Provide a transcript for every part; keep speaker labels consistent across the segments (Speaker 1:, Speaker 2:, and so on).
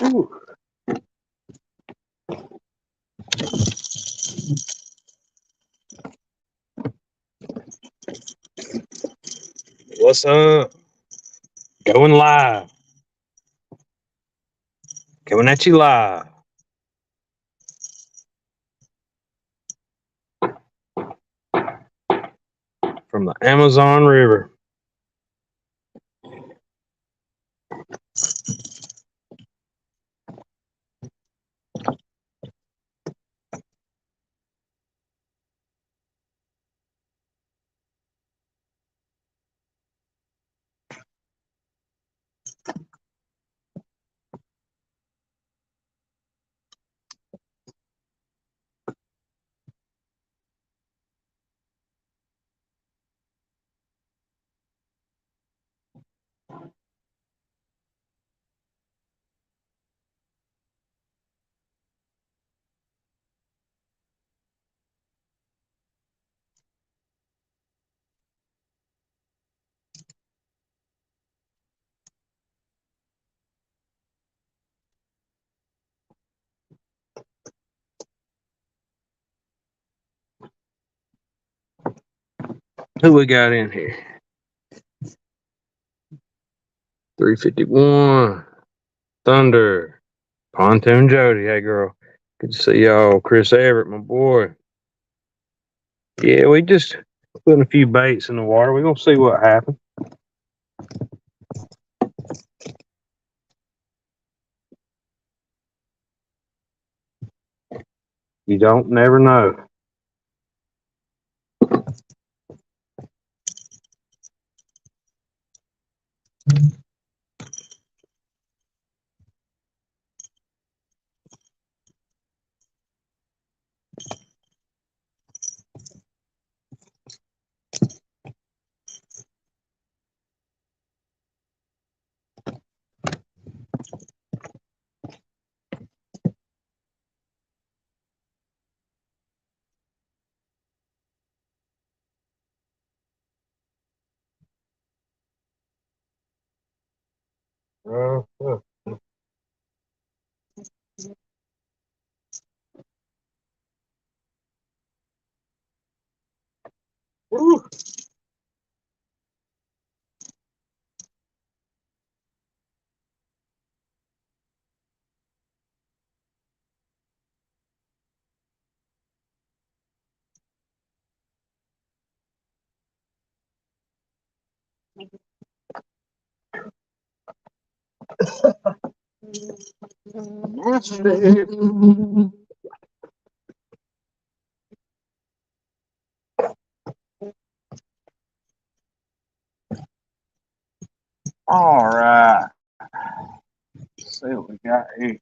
Speaker 1: Ooh. What's up? Going live. Coming at you live. From the Amazon River. Who we got in here? 351. Thunder. Pontoon Jody. Hey, girl. Good to see y'all. Chris Everett, my boy. Yeah, we just putting a few baits in the water. We're going to see what happens. You don't never know. Uh, All right. Let's see what we got here.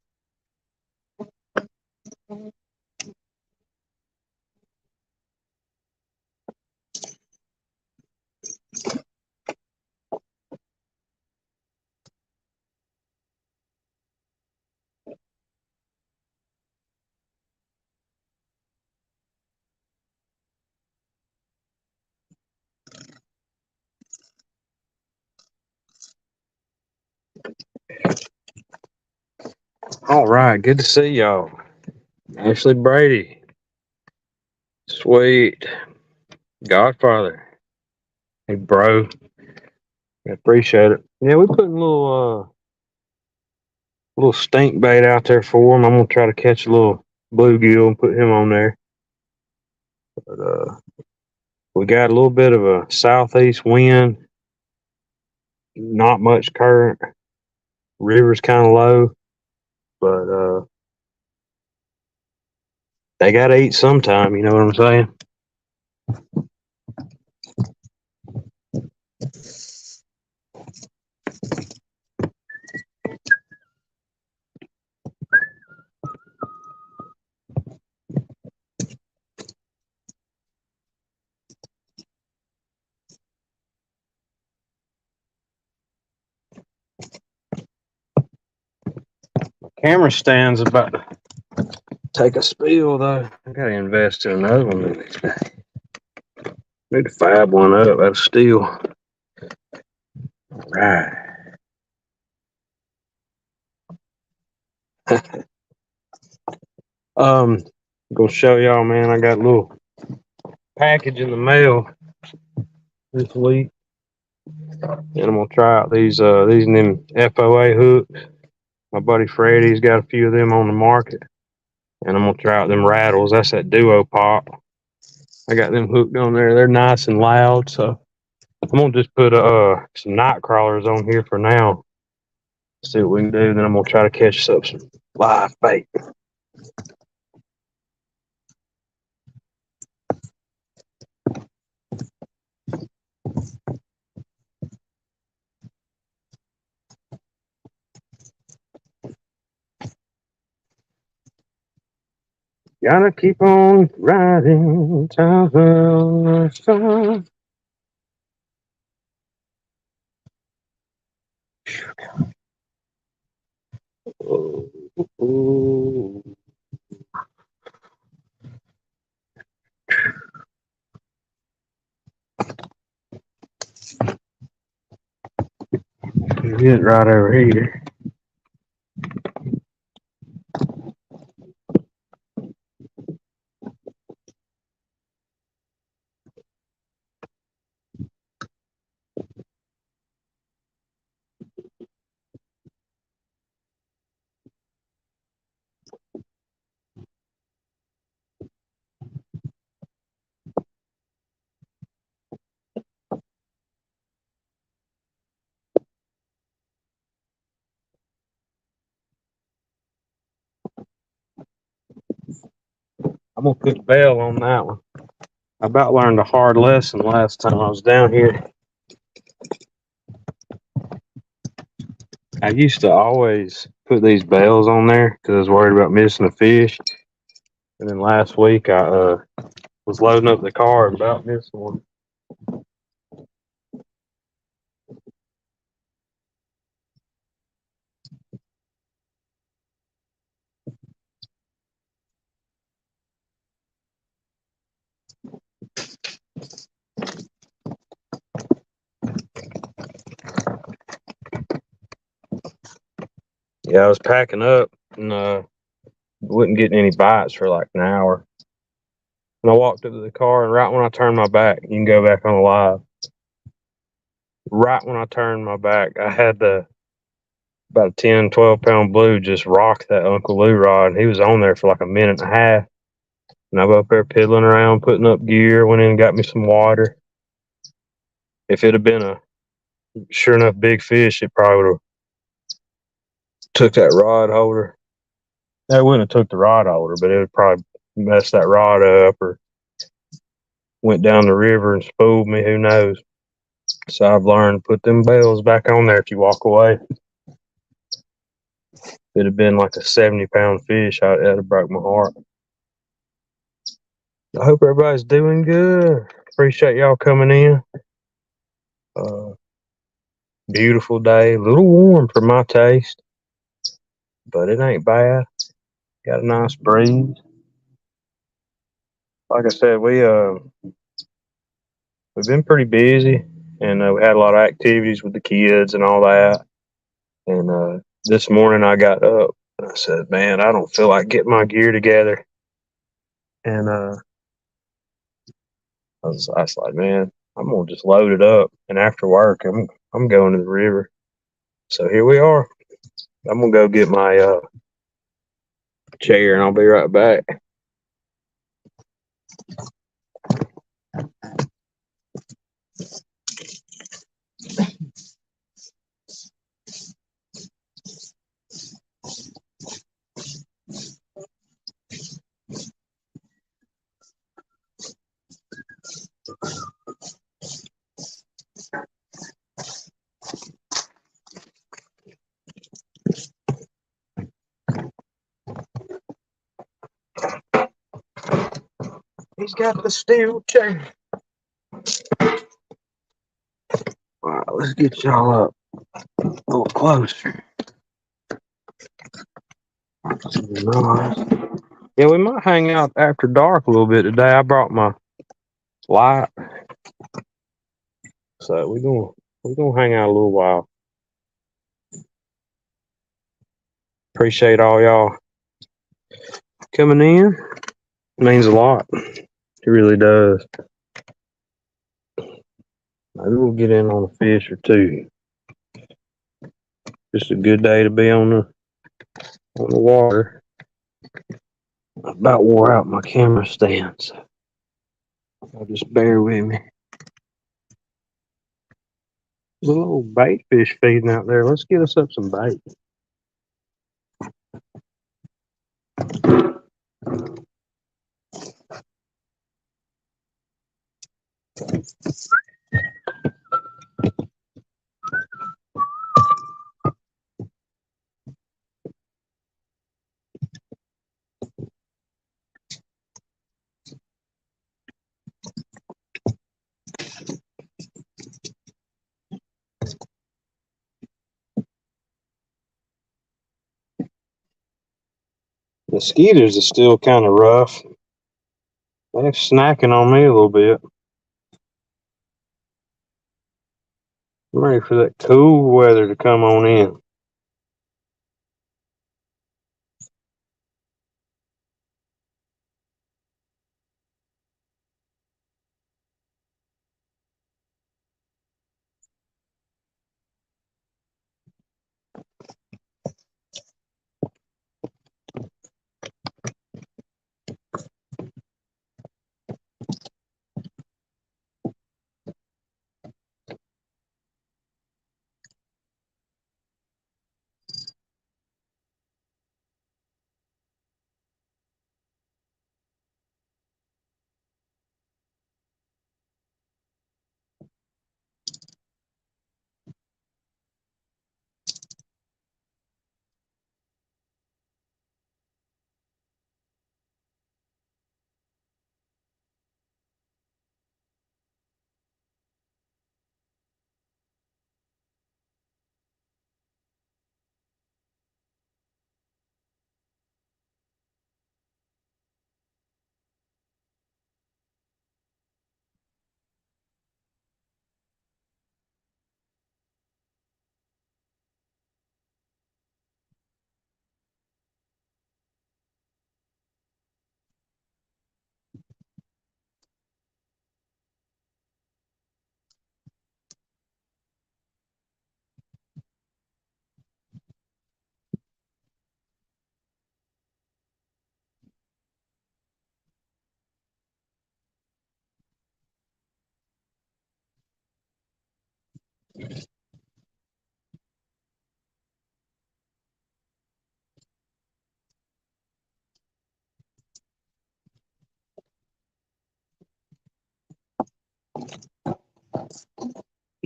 Speaker 1: All right. Good to see y'all. Ashley Brady. Sweet. Godfather. Hey, bro. I appreciate it. Yeah, we putting a little stink bait out there for him. I'm gonna try to catch a little bluegill and put him on there. But we got a little bit of a southeast wind, not much current. River's kind of low, but they gotta eat sometime. You know what I'm saying? Camera stand's about to take a spill though. I gotta invest in another one the next day. Need to fab one up. That's steel. All right. Um, gonna show y'all, man. I got a little package in the mail this week, and I'm gonna try out these and them FOA hooks. My buddy Freddy's got a few of them on the market, and I'm gonna try out them rattles. That's that duo pop. I got them hooked on there. They're nice and loud, so I'm gonna just put some night crawlers on here for now. See what we can do. Then I'm gonna try to catch up some live bait. Gotta keep on riding, time the sun. Oh, oh. Get right over here. I'm gonna put the bell on that one. I about learned a hard lesson last time I was down here. I used to always put these bells on there because I was worried about missing a fish. And then last week I was loading up the car and about missed one. Yeah, I was packing up and wasn't getting any bites for like an hour. And I walked up to the car, and right when I turned my back, you can go back on the live. Right when I turned my back, I had about a 10, 12 pound blue just rock that Uncle Lou rod. And he was on there for like a minute and a half. And I was up there piddling around, putting up gear, went in and got me some water. If it had been a sure enough big fish, it probably would have took that rod holder. That wouldn't have took the rod holder, but it would probably messed that rod up or went down the river and spooled me. Who knows? So I've learned to put them bells back on there if you walk away. If it had been like a 70-pound fish, that'd have broke my heart. I hope everybody's doing good. Appreciate y'all coming in. Beautiful day, a little warm for my taste, but it ain't bad. Got a nice breeze. Like I said, we've been pretty busy, and we had a lot of activities with the kids and all that. And this morning I got up and I said, "Man, I don't feel like getting my gear together." And I was like, "Man, I'm gonna just load it up, and after work, I'm going to the river." So here we are. I'm gonna go get my chair, and I'll be right back. He's got the steel chair. All right, let's get y'all up a little closer. Nice. Yeah, we might hang out after dark a little bit today. I brought my light, so we're gonna hang out a little while. Appreciate all y'all coming in. It means a lot. It really does. Maybe we'll get in on a fish or two. Just a good day to be on the water. I about wore out my camera stand, so just bear with me. There's a little bait fish feeding out there. Let's get us up some bait. The skeeters are still kind of rough. They're snacking on me a little bit. I'm ready for that cool weather to come on in.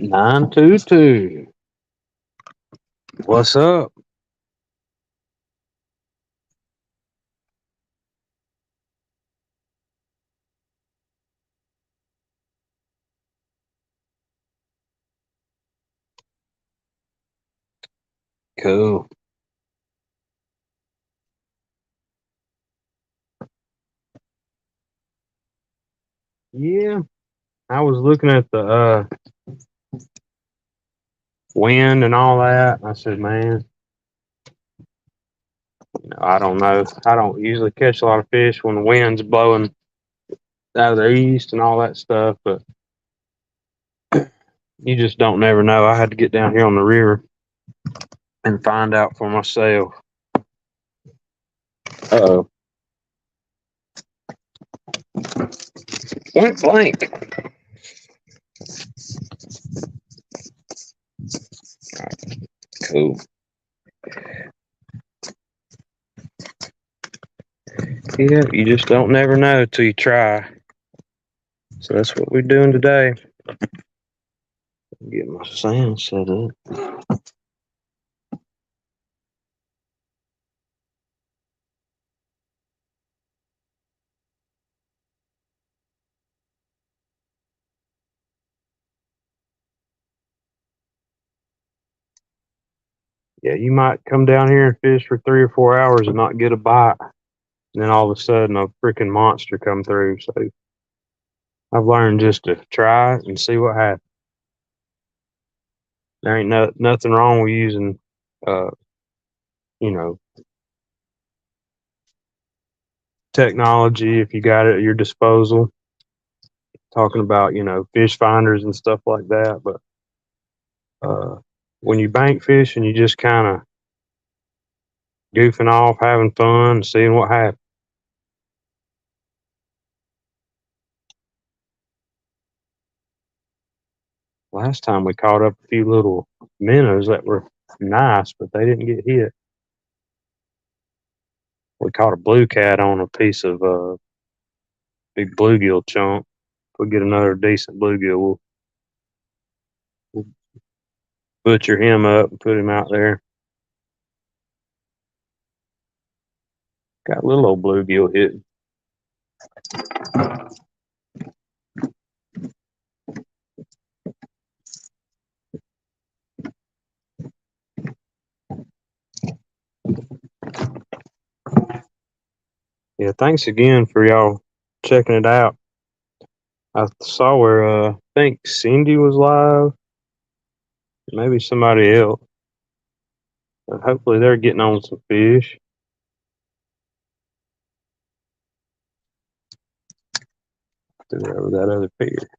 Speaker 1: $922. What's up? Cool. Yeah, I was looking at the wind and all that. And I said, man, I don't know. I don't usually catch a lot of fish when the wind's blowing out of the east and all that stuff, but you just don't never know. I had to get down here on the river and find out for myself. Uh-oh. Point blank. Cool. Yeah, you just don't never know till you try. So that's what we're doing today. Get my sound set up. Yeah, you might come down here and fish for 3 or 4 hours and not get a bite. And then all of a sudden a freaking monster come through. So I've learned just to try it and see what happens. There ain't nothing wrong with using, uh, technology if you got it at your disposal. Talking about, fish finders and stuff like that. But when you bank fish and you just kind of goofing off, having fun, seeing what happens. Last time we caught up a few little minnows that were nice, but they didn't get hit. We caught a blue cat on a piece of big bluegill chunk. If we get another decent bluegill, we'll butcher him up and put him out there. Got a little old bluegill hitting. Yeah, thanks again for y'all checking it out. I saw where I think Cindy was live, maybe somebody else. But hopefully they're getting on some fish. Threw over that other pier.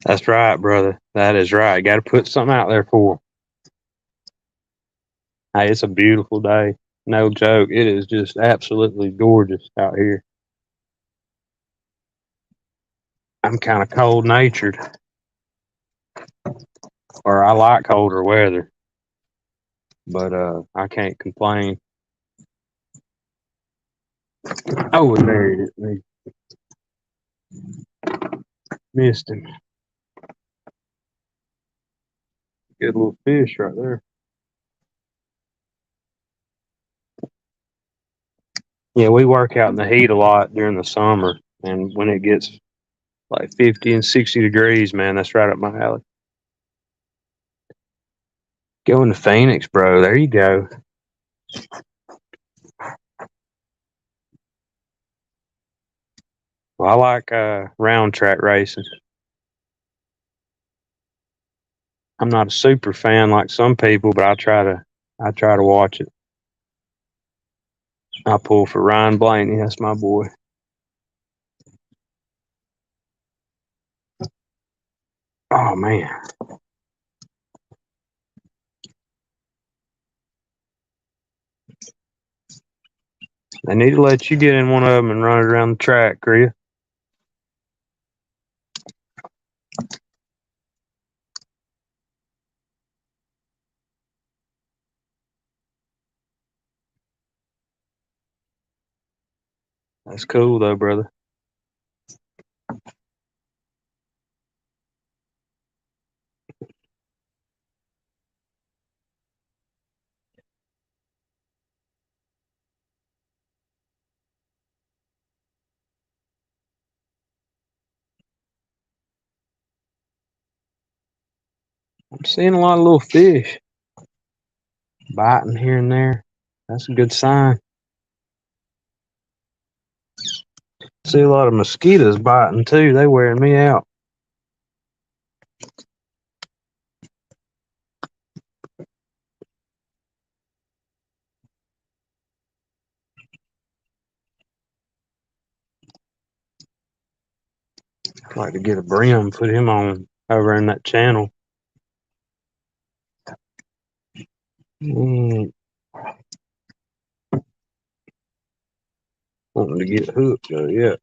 Speaker 1: That's right, brother. That is right. Got to put something out there for 'em. Hey, it's a beautiful day. No joke. It is just absolutely gorgeous out here. I'm kind of cold natured, or I like colder weather, but I can't complain. Oh, and there it is. Missed him. Good little fish right there. Yeah, we work out in the heat a lot during the summer, and when it gets like 50 and 60 degrees, man, that's right up my alley. Going to Phoenix, bro. There you go. Well, I like round track racing. I'm not a super fan like some people, but I try to watch it. I pull for Ryan Blaney. That's my boy. Oh man, they need to let you get in one of them and run it around the track, Chris. That's cool though, brother. I'm seeing a lot of little fish biting here and there. That's a good sign. See a lot of mosquitoes biting too. They wearing me out. I'd like to get a brim, put him on over in that channel. Mm, wanting to get hooked though, yeah.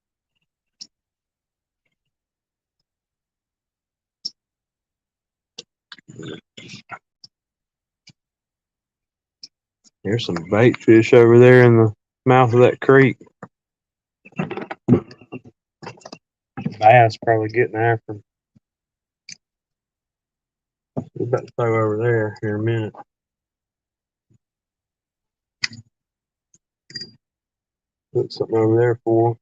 Speaker 1: There's some bait fish over there in the mouth of that creek. Bass probably getting after them. We're about to throw over there here in a minute. Put something over there for them.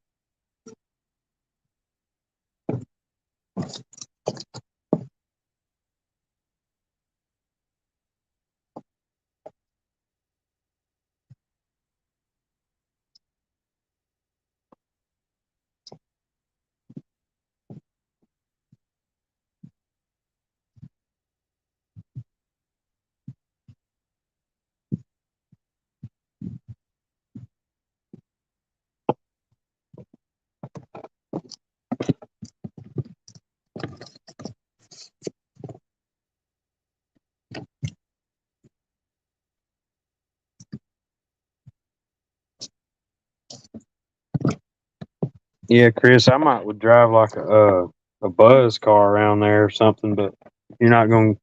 Speaker 1: Yeah, Chris, I might would drive like a buzz car around there or something, but you're not going.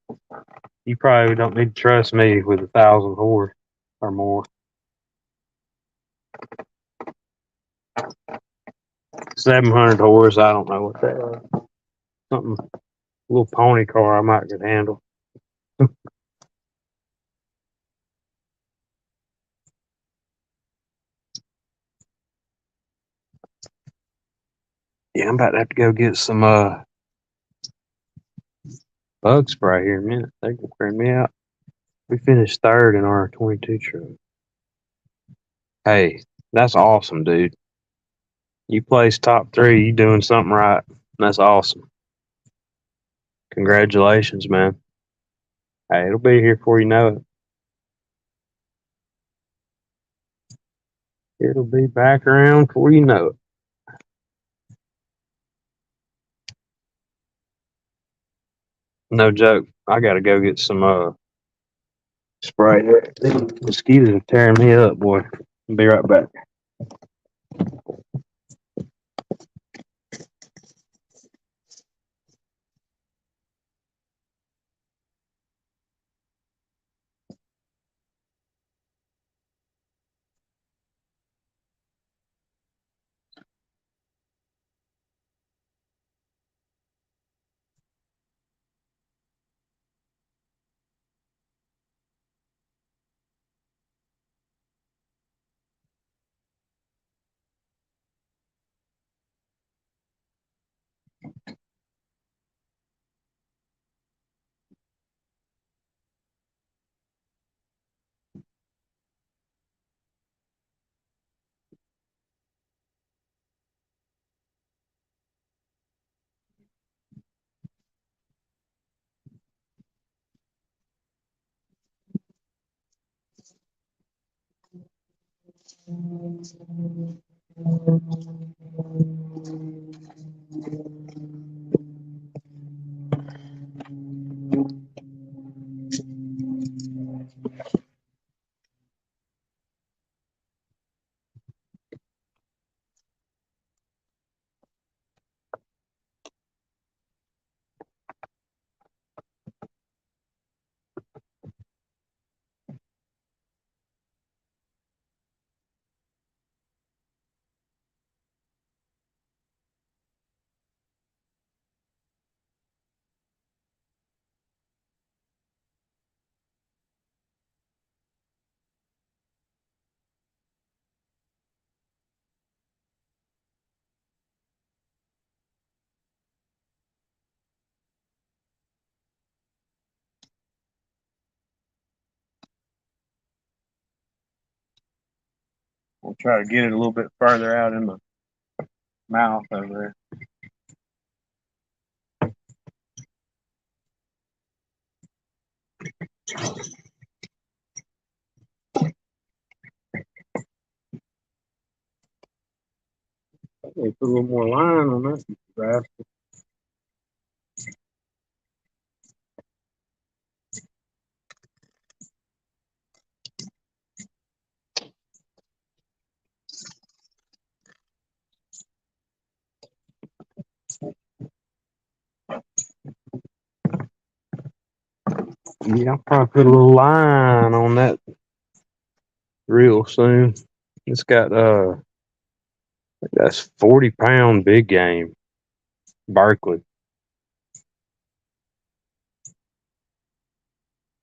Speaker 1: You probably don't need to trust me with 1,000 horse or more. 700 horse, I don't know what that is. Something, a little pony car I might could handle. Yeah, I'm about to have to go get some bug spray here in a minute. They can burn me out. We finished third in our 22 truck. Hey, that's awesome, dude. You placed top three. You doing something right. That's awesome. Congratulations, man. Hey, it'll be here before you know it. It'll be back around before you know it. No joke. I gotta go get some spray. These mosquitoes are tearing me up, boy. I'll be right back. I'll try to get it a little bit further out in my mouth over there. Put a little more line on that grass. Yeah, I'll probably put a little line on that real soon. It's got that's 40-pound big game. Berkeley.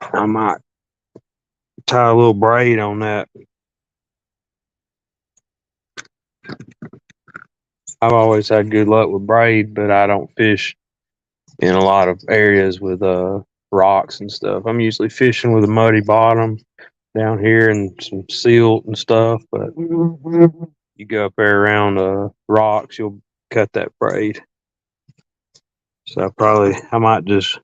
Speaker 1: I might tie a little braid on that. I've always had good luck with braid, but I don't fish in a lot of areas with rocks and stuff. I'm usually fishing with a muddy bottom down here and some silt and stuff, but you go up there around rocks, you'll cut that braid. So I might just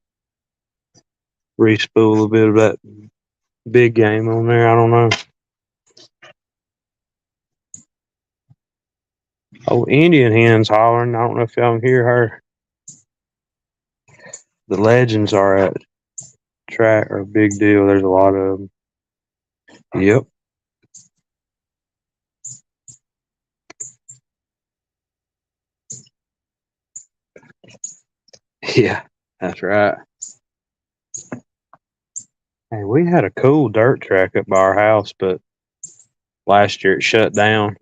Speaker 1: re-spool a bit of that big game on there. I don't know. Oh, Indian hen's hollering. I don't know if y'all can hear her. The legends are at track are a big deal. There's a lot of them. Yep. Yeah, that's right. Hey, we had a cool dirt track up by our house, but last year it shut down.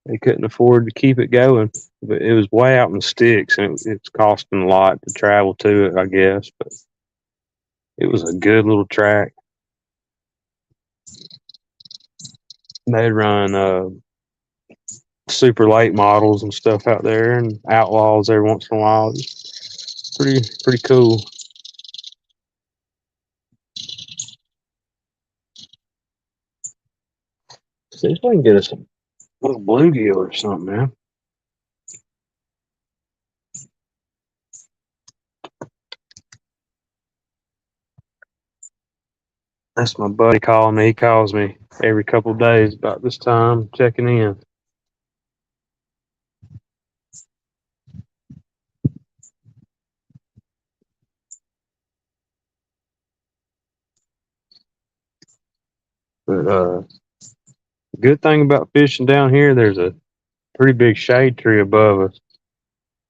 Speaker 1: They couldn't afford to keep it going, but it was way out in the sticks, and it's costing a lot to travel to it, I guess. But it was a good little track. They'd run super late models and stuff out there, and outlaws every once in a while. It's pretty cool. See if I can get us a little bluegill or something, man. That's my buddy calling me. He calls me every couple of days about this time, checking in. But good thing about fishing down here, there's a pretty big shade tree above us.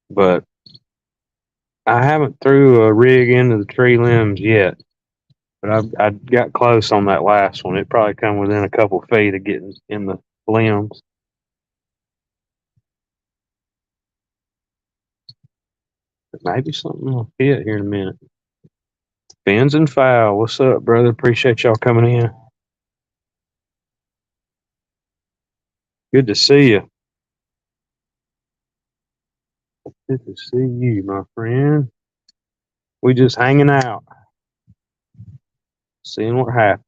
Speaker 1: But I haven't threw a rig into the tree limbs yet. But I got close on that last one. It probably come within a couple feet of getting in the limbs. But maybe something will hit here in a minute. Fins and foul. What's up, brother? Appreciate y'all coming in. Good to see you. Good to see you, my friend. We just hanging out, seeing what happens.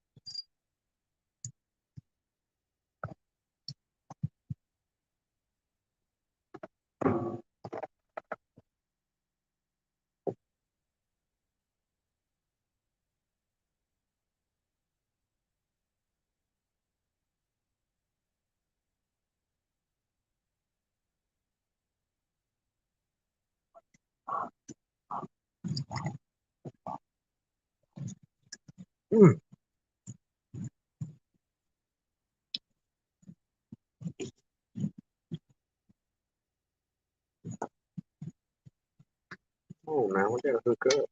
Speaker 1: Mm. Oh, now we gotta hook up.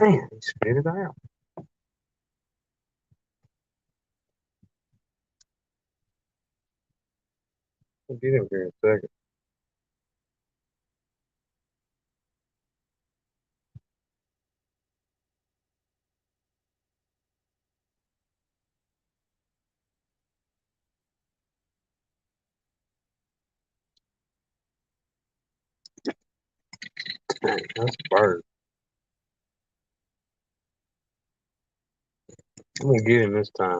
Speaker 1: Man, he spit it out. We'll get him here in a second. Dang, that's a bird. I'm gonna get him this time.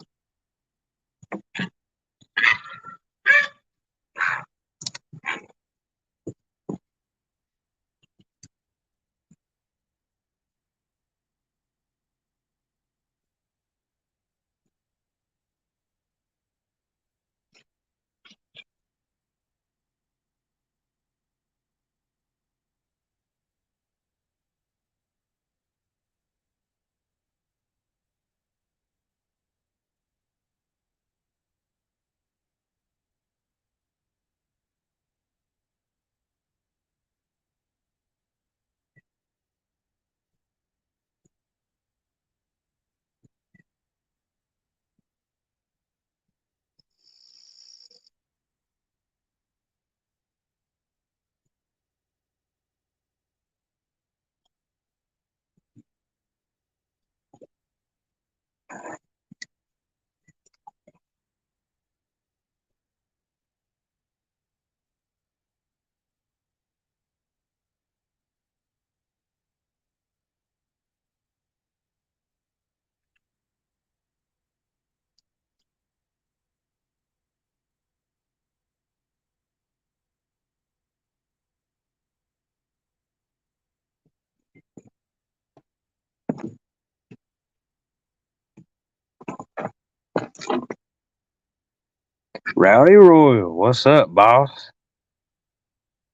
Speaker 1: Rowdy Royal, what's up, boss?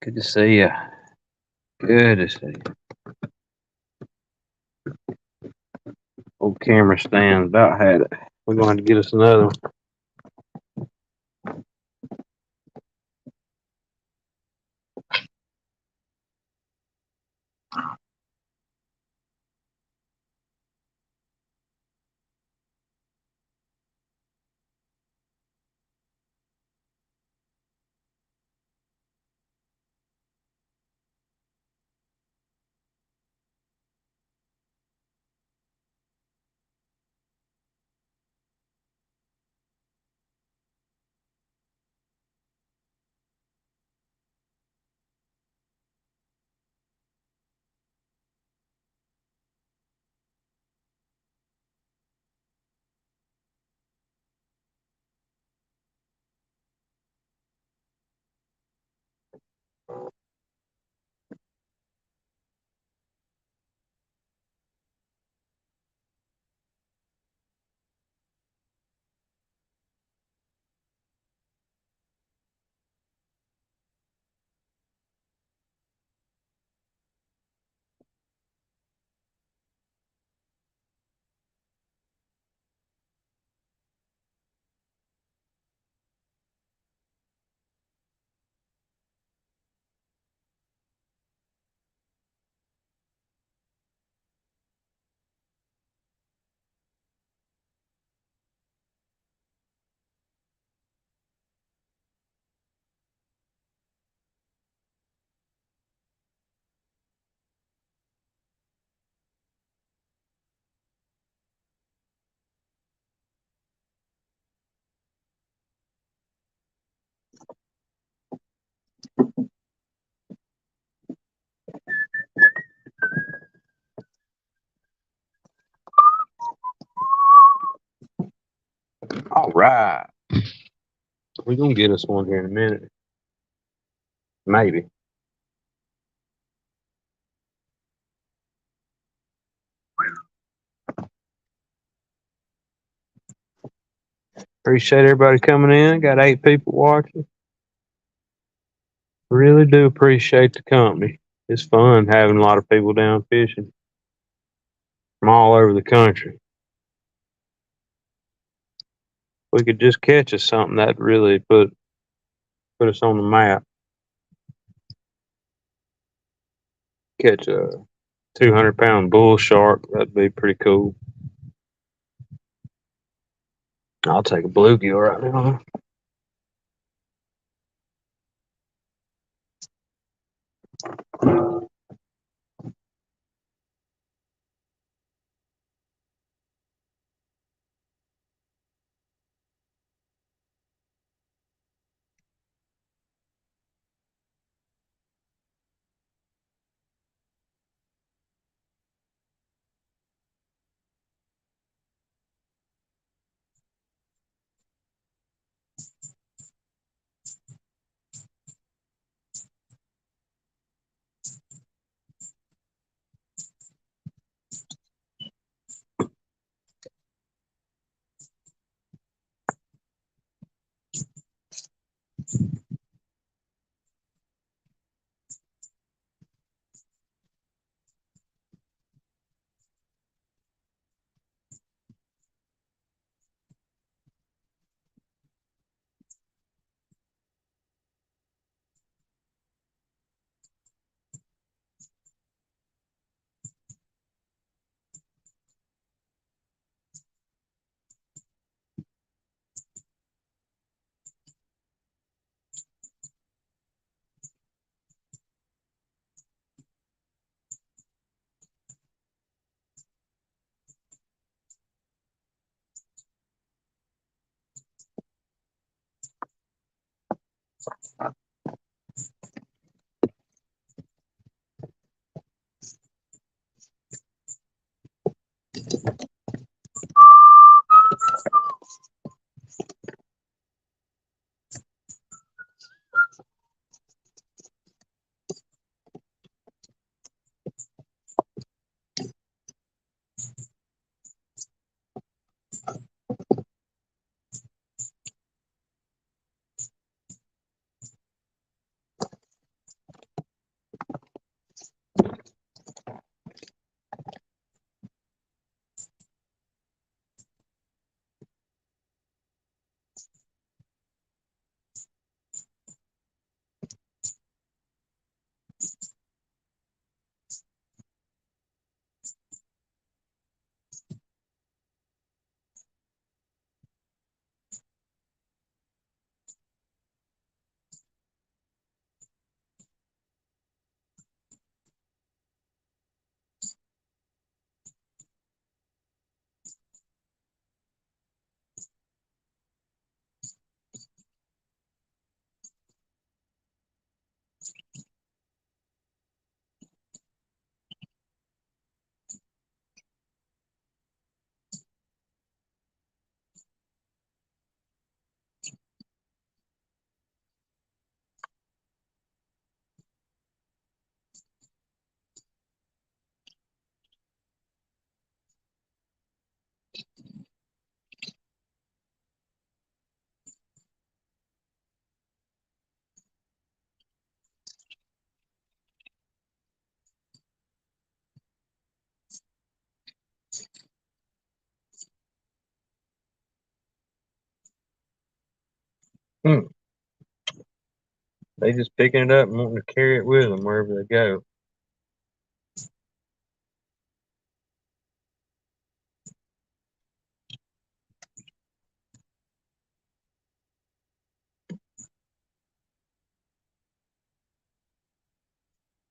Speaker 1: Good to see you. Good to see you. Old camera stand about had it. We're going to get us another one. All right. We're going to get us one here in a minute. Maybe. Appreciate everybody coming in. Got 8 people watching. Really do appreciate the company. It's fun having a lot of people down fishing from all over the country. We could just catch us something that really put us on the map. Catch a 200-pound bull shark. That'd be pretty cool. I'll take a bluegill right now. Hmm. They just picking it up and wanting to carry it with them wherever they go.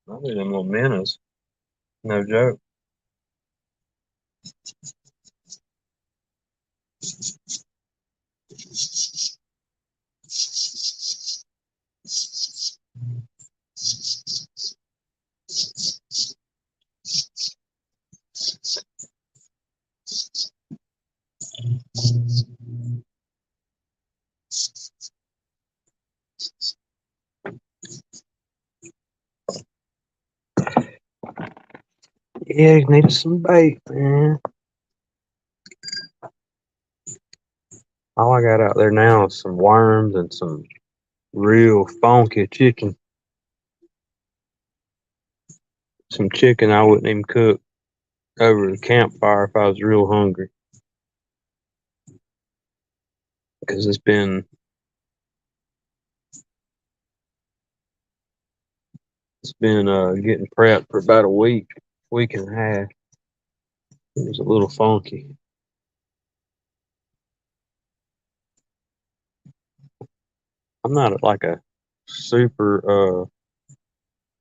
Speaker 1: Probably them little minnows. No joke. Yeah, he needed some bait, man. All I got out there now is some worms and some real funky chicken. Some chicken I wouldn't even cook over the campfire if I was real hungry. Because it's been getting prepped for about a week and a half. It was a little funky. I'm not like a super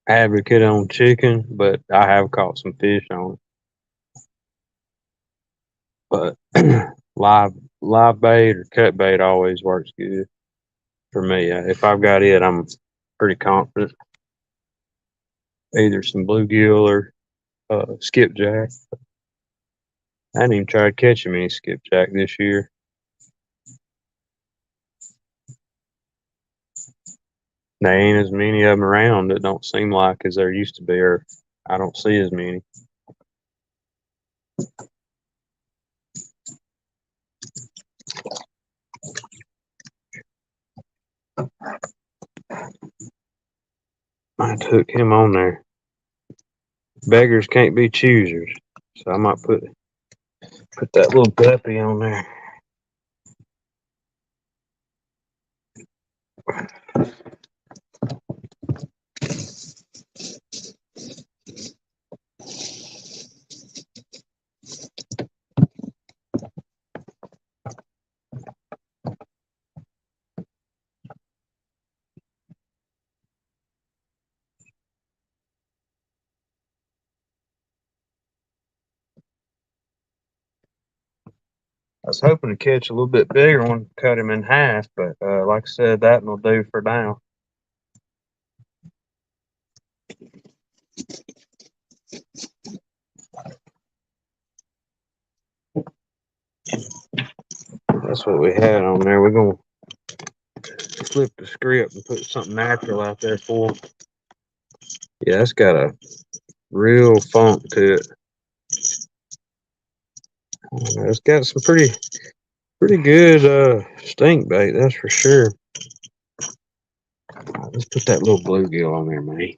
Speaker 1: advocate on chicken, but I have caught some fish on it. But live bait or cut bait always works good for me. If I've got it, I'm pretty confident. Either some bluegill or skipjack. I didn't even try catching any skipjack this year. There ain't as many of them around. It don't seem like as there used to be, or I don't see as many. I took him on there. Beggars can't be choosers, so I might put that little guppy on there. I was hoping to catch a little bit bigger one, cut him in half, but like I said, that will do for now. That's what we had on there. We're gonna flip the script and put something natural out there for him. Yeah, it's got a real funk to it. It's got some pretty good stink bait, that's for sure. Let's put that little bluegill on there, man.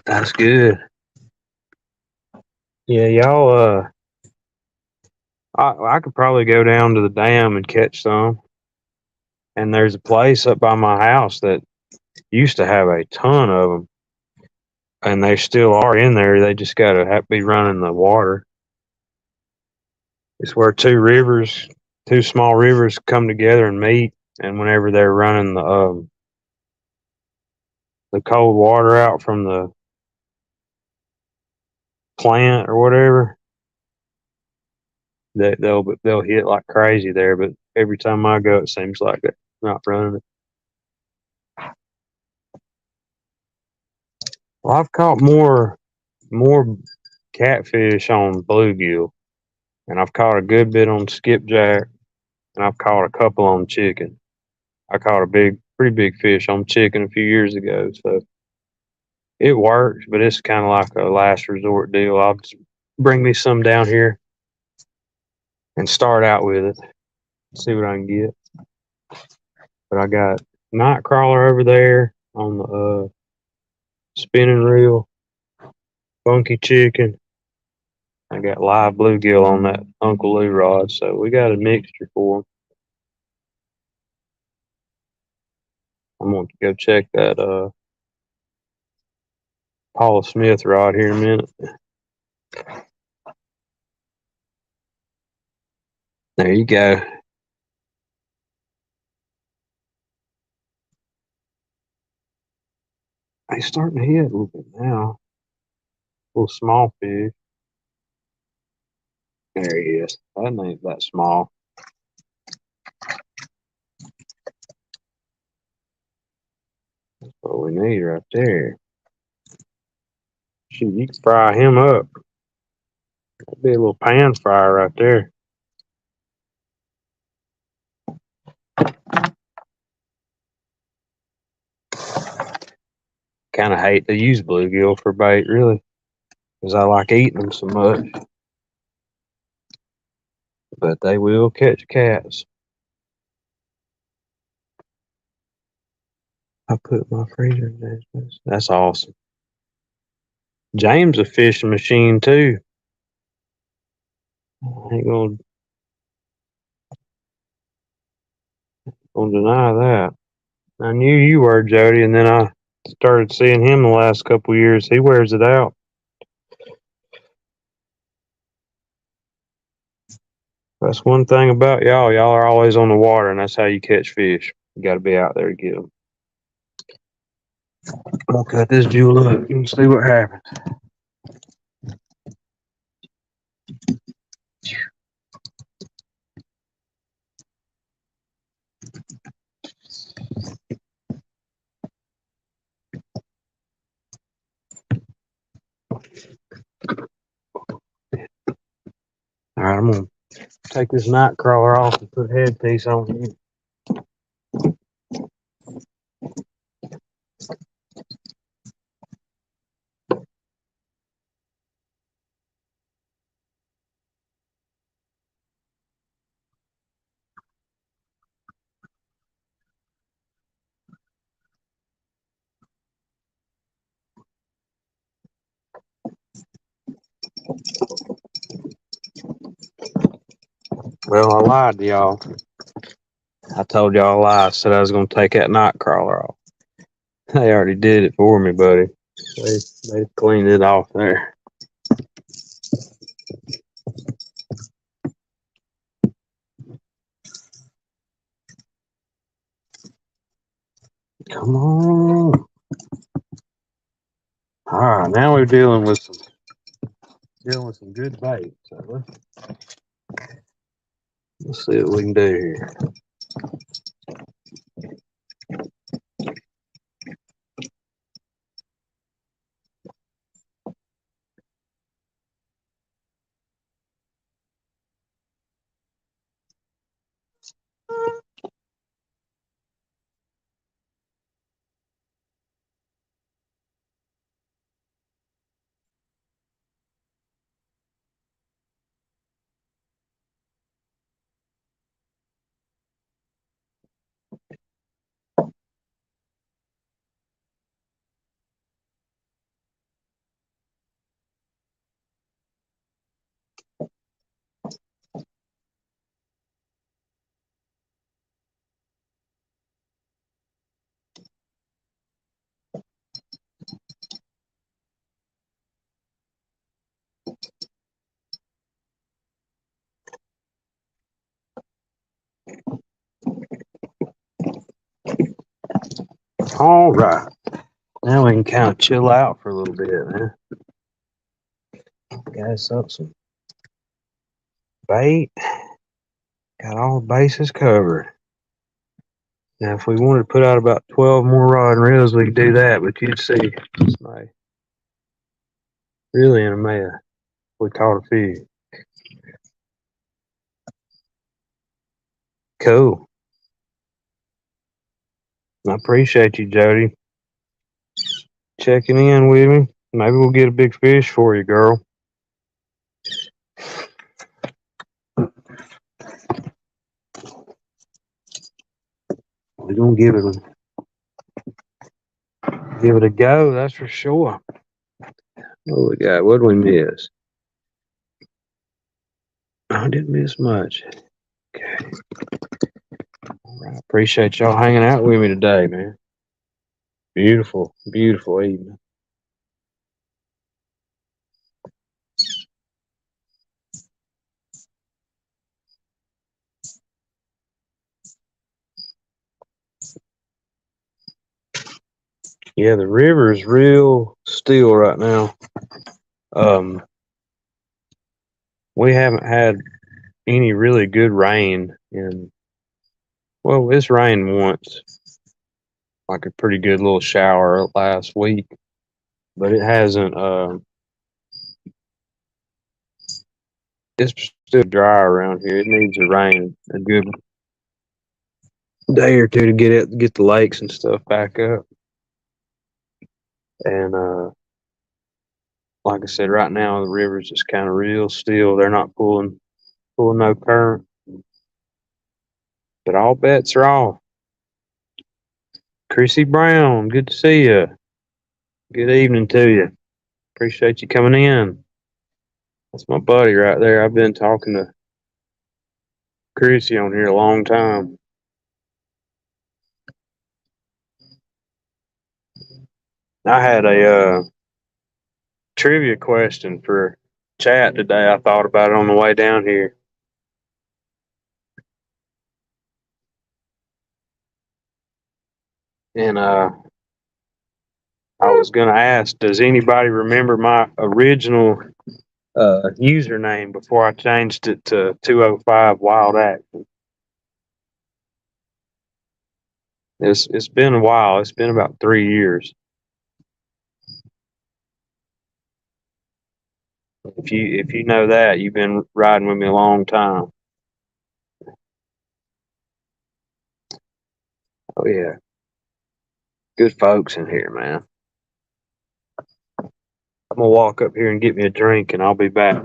Speaker 1: That's good. Yeah, y'all. I could probably go down to the dam and catch some. And there's a place up by my house that used to have a ton of them. and they still are in there. They just gotta have to be running the water. It's where two small rivers come together and meet, and whenever they're running the cold water out from the plant or whatever, they'll hit like crazy there. But every time I go, it seems like they're not running it. Well, I've caught more catfish on bluegill, and I've caught a good bit on skipjack, and I've caught a couple on chicken. I caught pretty big fish on chicken a few years ago, so it works, but it's kind of like a last resort deal. I'll just bring me some down here and start out with it, see what I can get. But I got night crawler over there on the spinning reel, funky chicken. I got live bluegill on that Uncle Lou rod, so we got a mixture for them. I'm going to go check that Paula Smith rod here in a minute. There you go. He's starting to hit a little bit now. Little small fish. There he is. That ain't that small. That's what we need right there. Shoot, you can fry him up. That'd be a little pan fryer right there. Kind of hate to use bluegill for bait, really, because I like eating them so much. But they will catch cats. I put my freezer in there. That's awesome. James a fishing machine too. I ain't gonna deny that. I knew you were, Jody, and then I started seeing him the last couple of years. He wears it out. That's one thing about y'all. Y'all are always on the water, and that's how you catch fish. You got to be out there to get them. I'm gonna cut this jewel up and see what happens. All right, I'm gonna take this night crawler off and put a headpiece on here. Well, I lied to y'all. I told y'all a lie. I said I was gonna take that night crawler off. They already did it for me, buddy. They cleaned it off there. Come on. All right, now we're dealing with some good bait. So let's see what we can do here. All right. Now we can kind of chill out for a little bit, man. Gas up some bait. Got all the bases covered. Now, if we wanted to put out about 12 more rod and reels, we could do that, but you'd see somebody really in a mess. We caught a few. Cool. I appreciate you, Jody, checking in with me. Maybe we'll get a big fish for you, girl. We're gonna give it a go, that's for sure. What we got? What did we miss? I didn't miss much. Okay. All right. Appreciate y'all hanging out with me today, man. Beautiful, beautiful evening. Yeah, the river is real still right now. We haven't had any really good rain in, well, it's rained once, like a pretty good little shower last week, but it hasn't, it's still dry around here. It needs to rain a good day or two to get the lakes and stuff back up. And, like I said, right now the river's just kind of real still. They're not pulling no current, but all bets are off. Chrissy Brown, good to see you. Good evening to you. Appreciate you coming in. That's my buddy right there. I've been talking to Chrissy on here a long time. I had a trivia question for chat today. I thought about it on the way down here. And I was going to ask, does anybody remember my original username before I changed it to 205 Wild Action? It's been a while. It's been about 3 years. If you know that, you've been riding with me a long time. Oh yeah, good folks in here, man. I'm gonna walk up here and get me a drink, and I'll be back.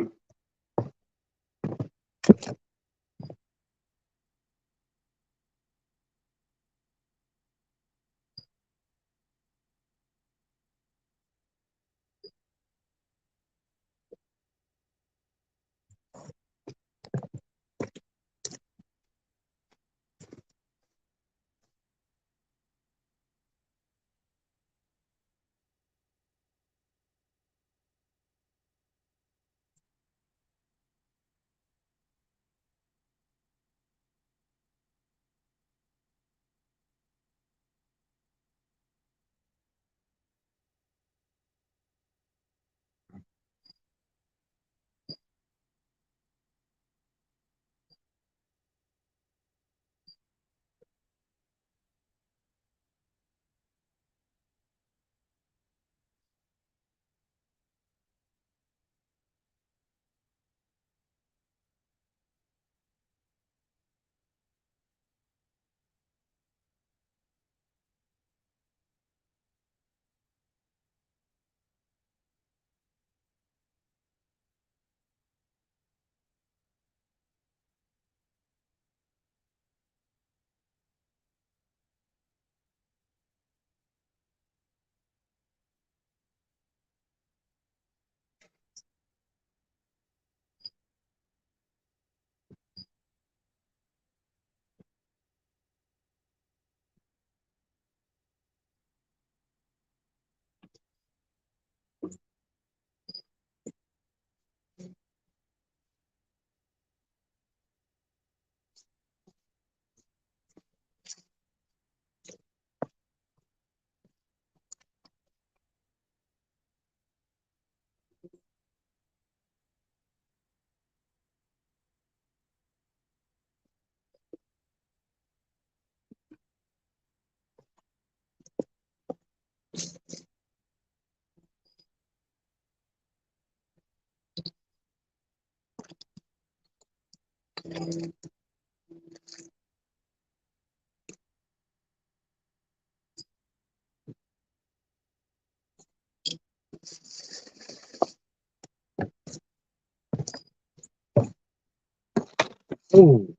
Speaker 1: Ooh,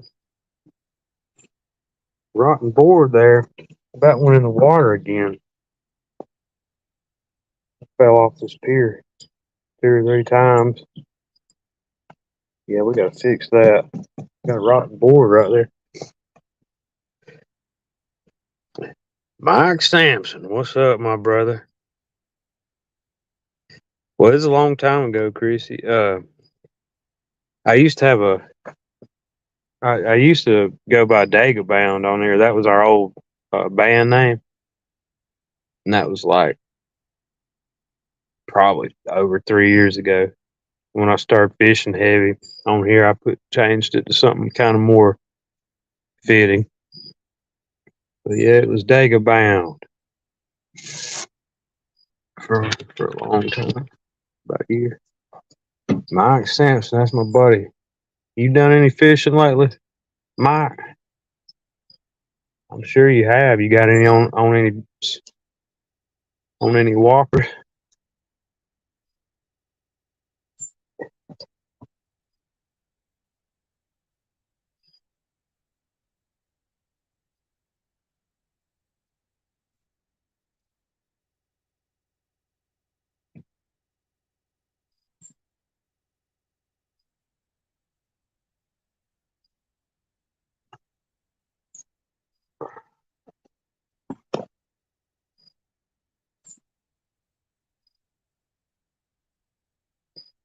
Speaker 1: rotten board there. About went in the water again. Fell off this pier 2 or 3 times. Yeah, we gotta fix that. Got a rotten board right there. Mike Sampson, what's up, my brother? Well, it's a long time ago, Chrissy. I used to have I used to go by Daggerbound on there. That was our old band name, and that was like probably over 3 years ago. When I started fishing heavy on here, I changed it to something kind of more fitting. But yeah, it was Daggerbound for for a long time, about a year. Mike Sampson, that's my buddy. You done any fishing lately, Mike? I'm sure you have. You got any on any whoppers?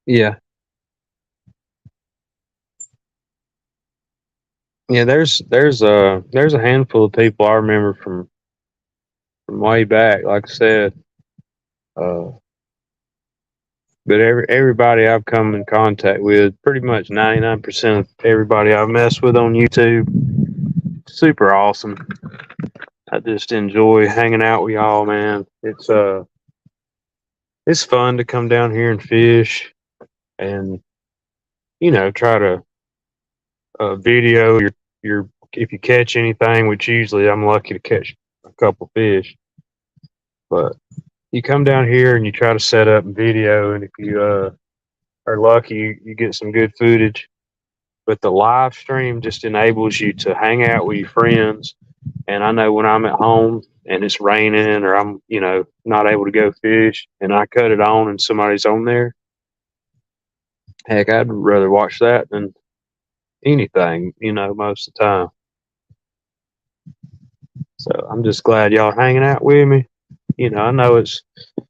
Speaker 1: Yeah, yeah. There's a handful of people I remember from way back. Like I said, uh, but everybody I've come in contact with, pretty much 99% of everybody I've messed with on YouTube, super awesome. I just enjoy hanging out with y'all, man. It's fun to come down here and fish, and try to video your if you catch anything, which usually I'm lucky to catch a couple fish. But you come down here and you try to set up video, and if you are lucky, you get some good footage. But the live stream just enables you to hang out with your friends. And I know when I'm at home and it's raining or I'm not able to go fish, and I cut it on and somebody's on there, heck, I'd rather watch that than anything, most of the time. So I'm just glad y'all are hanging out with me. I know it's a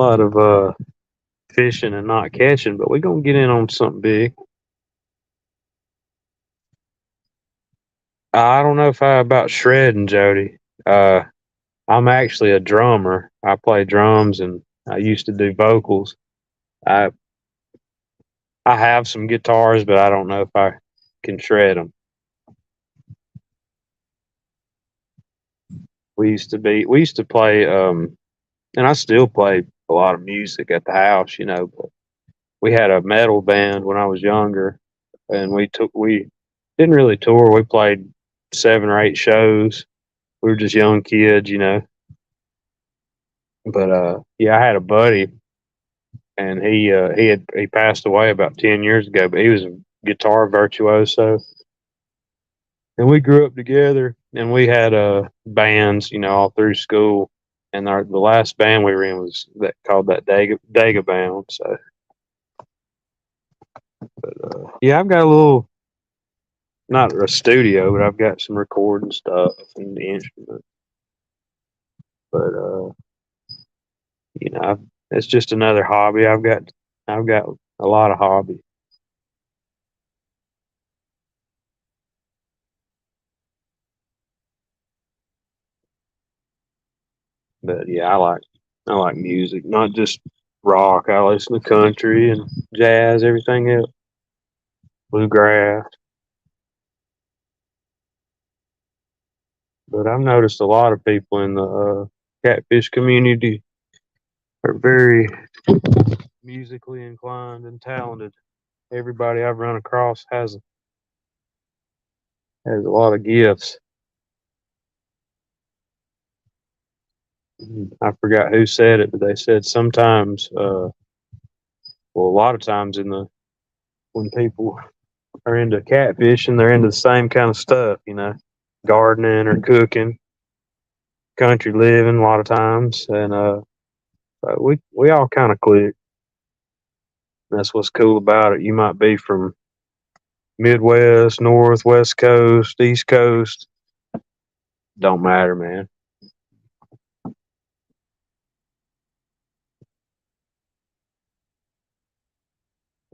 Speaker 1: lot of fishing and not catching, but we're gonna get in on something big. I don't know if I about shredding, Jody. Uh, I'm actually a drummer. I play drums and I used to do vocals. I I have some guitars, but I don't know if I can shred them. We used to play and I still play a lot of music at the house, but we had a metal band when I was younger, and we didn't really tour. We played 7 or 8 shows. We were just young kids. But yeah, I had a buddy, and he passed away about 10 years ago. But he was a guitar virtuoso, and we grew up together. And we had bands, all through school. And the last band we were in was that called that Daga Bound. So, but yeah, I've got a little, not a studio, but I've got some recording stuff and the instruments. But it's just another hobby. I've got a lot of hobbies. But yeah, I like music, not just rock. I listen to country and jazz, everything else, bluegrass. But I've noticed a lot of people in the catfish community are very musically inclined and talented. Everybody I've run across has a lot of gifts. I forgot who said it, but they said sometimes, well, a lot of times when people are into catfishing, they're into the same kind of stuff, gardening or cooking, country living a lot of times, and so we all kind of click. That's what's cool about it. You might be from Midwest, North, West Coast, East Coast. Don't matter, man.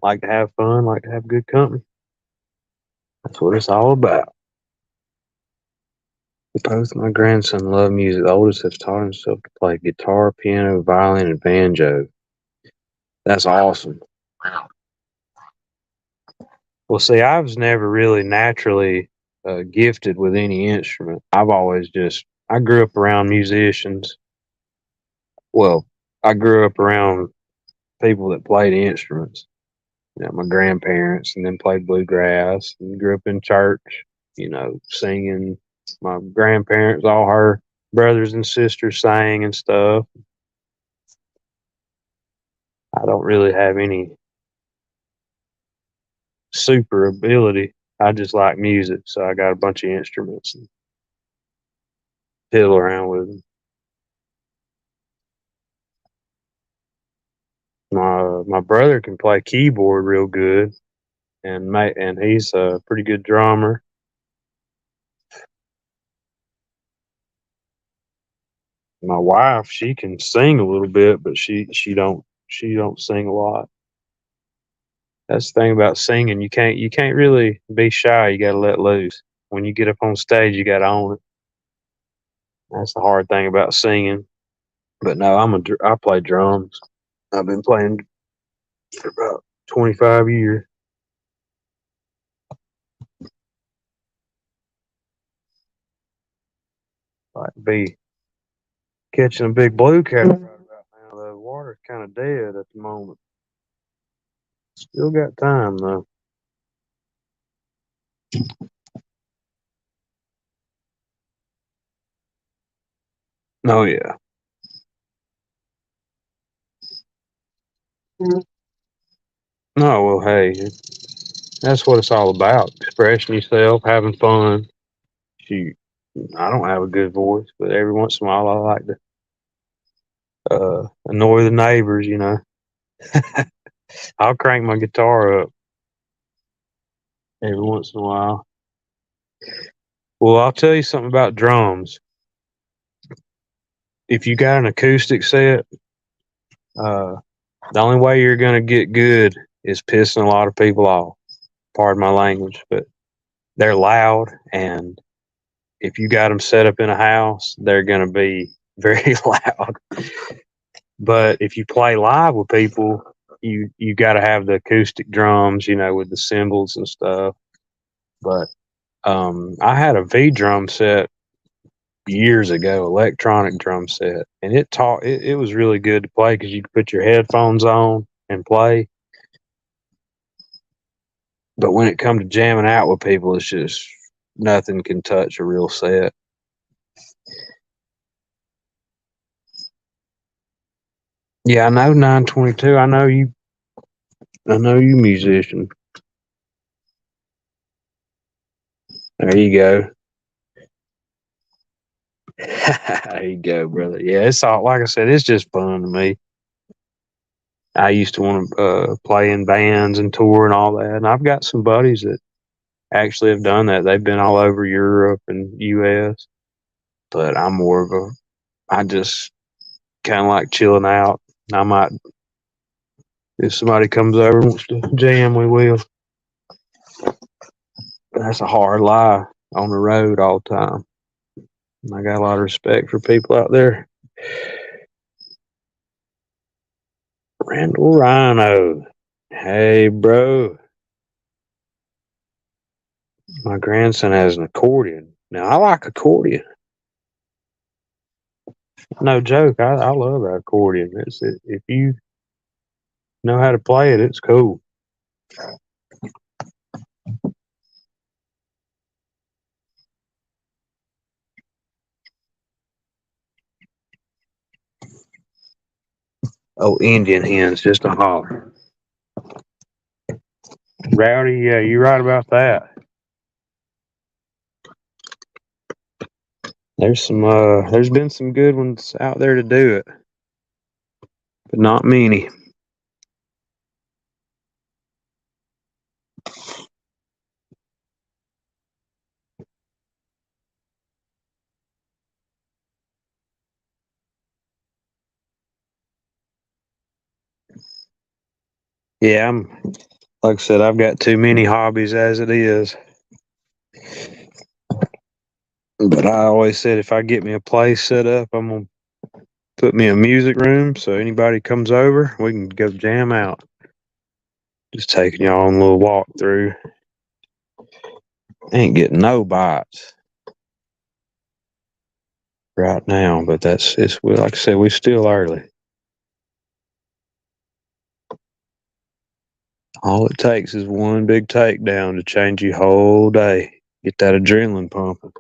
Speaker 1: Like to have fun, like to have good company. That's what it's all about. Both my grandson love music. The oldest has taught himself to play guitar, piano, violin, and banjo. That's awesome. Well, see, I was never really naturally gifted with any instrument. I grew up around musicians. Well, I grew up around people that played instruments. My grandparents, and then played bluegrass, and grew up in church, singing. My grandparents, all her brothers and sisters sang and stuff. I don't really have any super ability. I just like music, so I got a bunch of instruments and fiddle around with them. My brother can play keyboard real good, and he's a pretty good drummer. My wife, she can sing a little bit, but she don't sing a lot. That's the thing about singing. You can't really be shy. You got to let loose. When you get up on stage, you got to own it. That's the hard thing about singing. But no, I play drums. I've been playing for about 25 years. Like to be catching a big blue cat right about now. The water's kind of dead at the moment. Still got time though. Oh yeah. No, well, hey, that's what it's all about. Expressing yourself, having fun. Shoot, I don't have a good voice, but every once in a while I like to annoy the neighbors. I'll crank my guitar up every once in a while. Well, I'll tell you something about drums. If you got an acoustic set, uh, the only way you're gonna get good is pissing a lot of people off. Pardon my language, but they're loud, and if you got them set up in a house, they're gonna be very loud. But if you play live with people, you got to have the acoustic drums, with the cymbals and stuff. But I had a V drum set years ago, electronic drum set, and it was really good to play because you could put your headphones on and play. But when it comes to jamming out with people, it's just nothing can touch a real set. Yeah, I know 922. I know you. I know you, musician. There you go. There you go, brother. Yeah, it's all like I said. It's just fun to me. I used to want to play in bands and tour and all that, and I've got some buddies that actually have done that. They've been all over Europe and U.S. But I'm more of a. I just kind of like chilling out. I might, if somebody comes over and wants to jam, we will. But that's a hard lie on the road all the time. And I got a lot of respect for people out there. Randall Rhino. Hey, bro. My grandson has an accordion. Now, I like accordion. No joke. I love that accordion. If you know how to play it, it's cool. Oh, Indian hens, just a holler. Rowdy, yeah, you're right about that. There's been some good ones out there to do it, but not many. Yeah, like I said, I've got too many hobbies as it is. But I always said if I get me a place set up, I'm gonna put me a music room so anybody comes over, we can go jam out. Just taking y'all on a little walk through. Ain't getting no bites right now, but it's like I said, we still early. All it takes is one big takedown to change your whole day. Get that adrenaline pumping.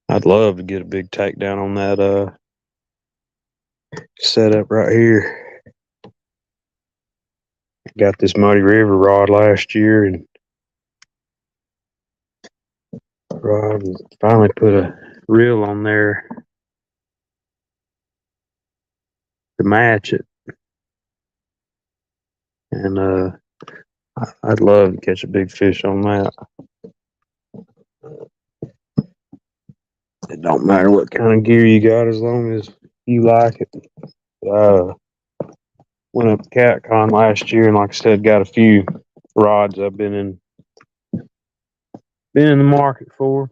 Speaker 1: I'd love to get a big takedown on that setup right here. Got this Muddy River rod last year and finally put a reel on there to match it. And I'd love to catch a big fish on that. It don't matter what kind of gear you got as long as you like it. Went up to CatCon last year and like I said, got a few rods I've been in the market for.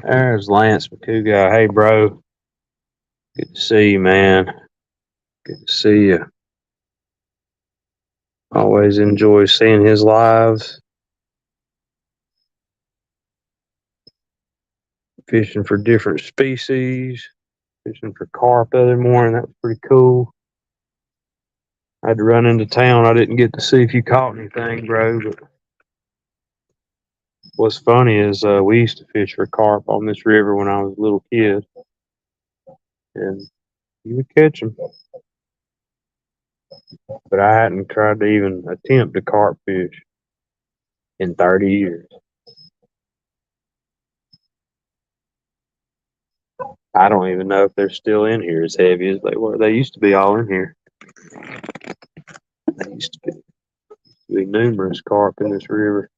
Speaker 1: There's Lance McCougar. Hey bro. Good to see you, man. Good to see you. Always enjoy seeing his lives. Fishing for different species. Fishing for carp the other morning. That was pretty cool. I had to run into town. I didn't get to see if you caught anything, bro. But what's funny is we used to fish for carp on this river when I was a little kid. And you would catch them. But I hadn't tried to even attempt to carp fish in 30 years. I don't even know if they're still in here as heavy as they were. They used to be all in here. There used to be numerous carp in this river.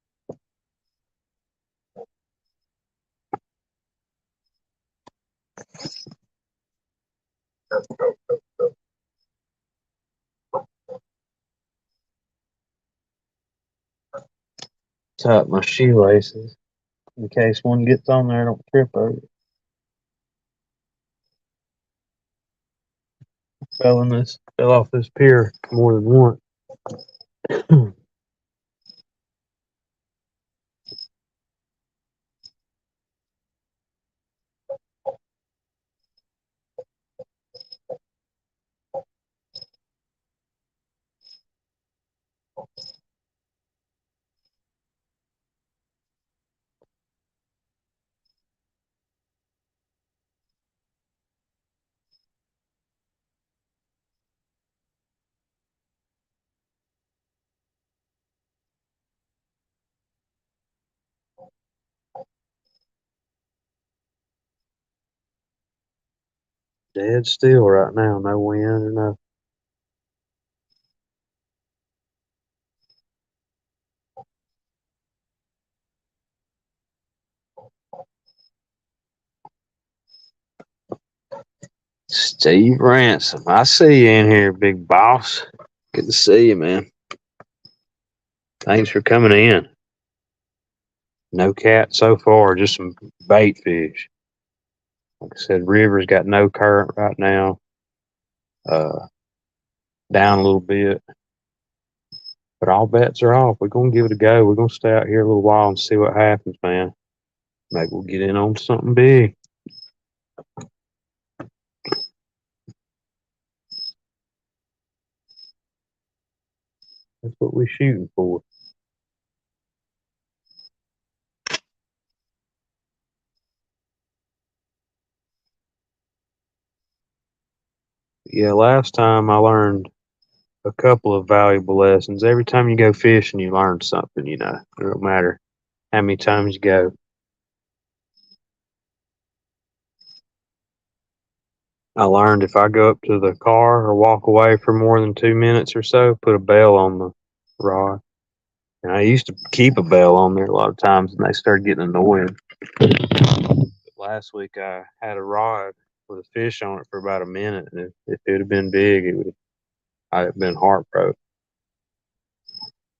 Speaker 1: Tie up my shoelaces in case one gets on there, I don't trip over it. Fell off this pier more than once. Dead still right now, no wind or nothing. Steve Ransom, I see you in here, big boss. Good to see you, man. Thanks for coming in. No cat so far, just some bait fish. Like I said, river's got no current right now. Down a little bit. But all bets are off. We're gonna give it a go. We're gonna stay out here a little while and see what happens, man. Maybe we'll get in on something big. That's what we're shooting for. Yeah, last time I learned a couple of valuable lessons. Every time you go fishing, you learn something, you know. It don't matter how many times you go. I learned if I go up to the car or walk away for more than 2 minutes or so, put a bell on the rod. And I used to keep a bell on there a lot of times, and they started getting annoying. But last week I had a rod with a fish on it for about a minute, and if it had been big, I'd have been heartbroken.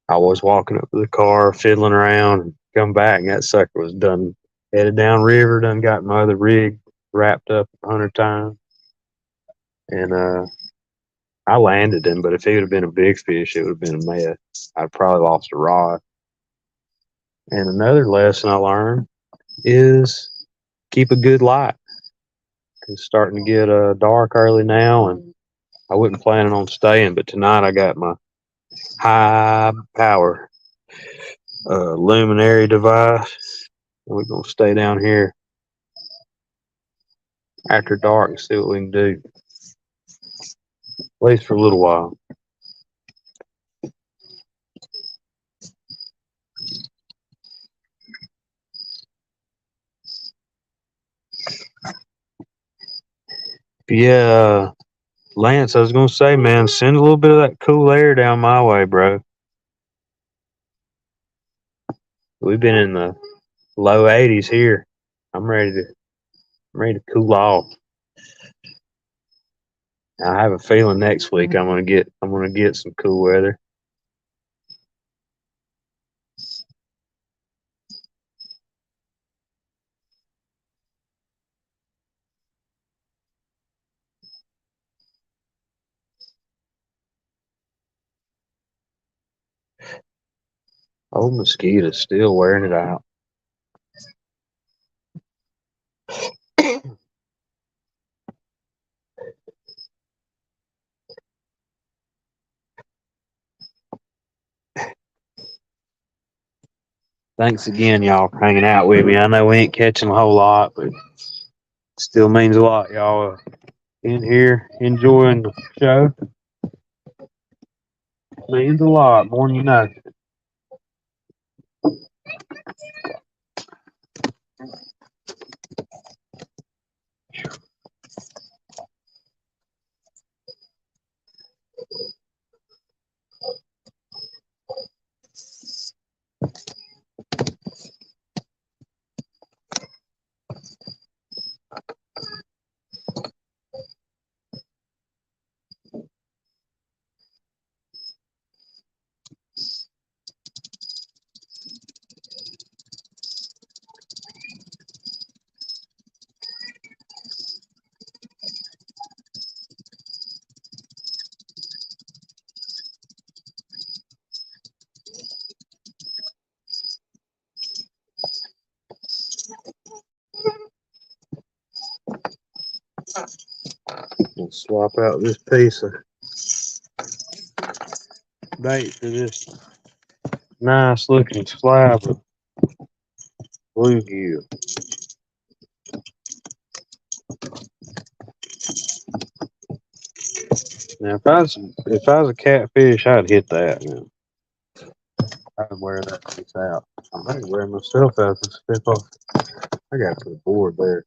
Speaker 1: I was walking up to the car, fiddling around, and come back, and that sucker was done headed down river, done got my other rig wrapped up 100 times. And I landed him, but if he would have been a big fish, it would have been a mess. I'd probably lost a rod. And another lesson I learned is keep a good light. It's starting to get dark early now, and I wasn't planning on staying, but tonight I got my high power luminary device. We're going to stay down here after dark and see what we can do, at least for a little while. Yeah, Lance, I was going to say, man, send a little bit of that cool air down my way, bro. We've been in the low 80s here. I'm ready to cool off. I have a feeling next week I'm gonna get some cool weather. Old mosquitoes still wearing it out. Thanks again, y'all, for hanging out with me. I know we ain't catching a whole lot, but it still means a lot, y'all. In here enjoying the show means a lot more than you know. We'll swap out this piece of bait for this nice looking slab of bluegill. Now, if I was a catfish, I'd hit that. Man. I'd wear that piece out. I might wear myself out and step off. I got to put a board there.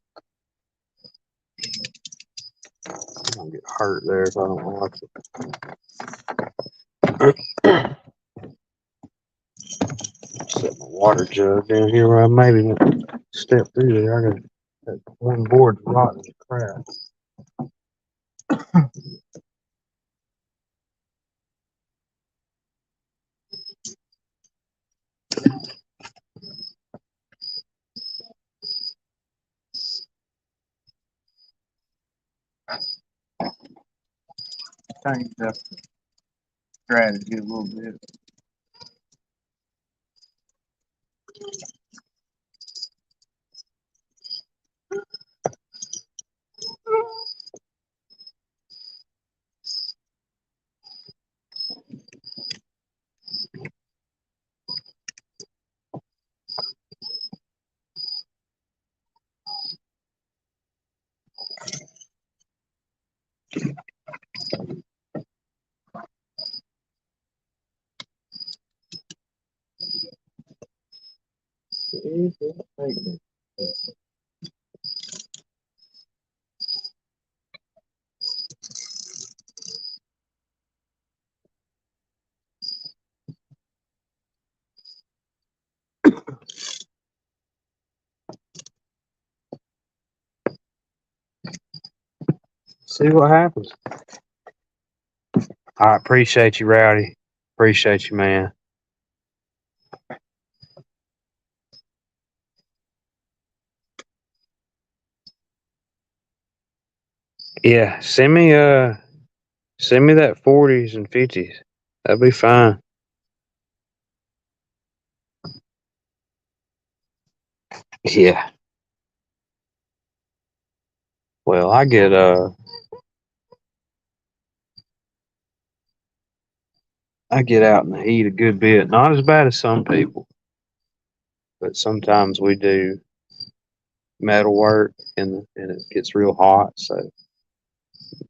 Speaker 1: I'm gonna get hurt there if I don't watch it. Set my water jug down here where I maybe won't step through there. I got that one board rotten as crap. Changed up the strategy a little bit. See what happens. I appreciate you, Rowdy. Appreciate you, man. Yeah, send me that 40s and 50s. That'll be fine. Yeah. Well, I get out in the heat a good bit. Not as bad as some people, but sometimes we do metal work and it gets real hot. So,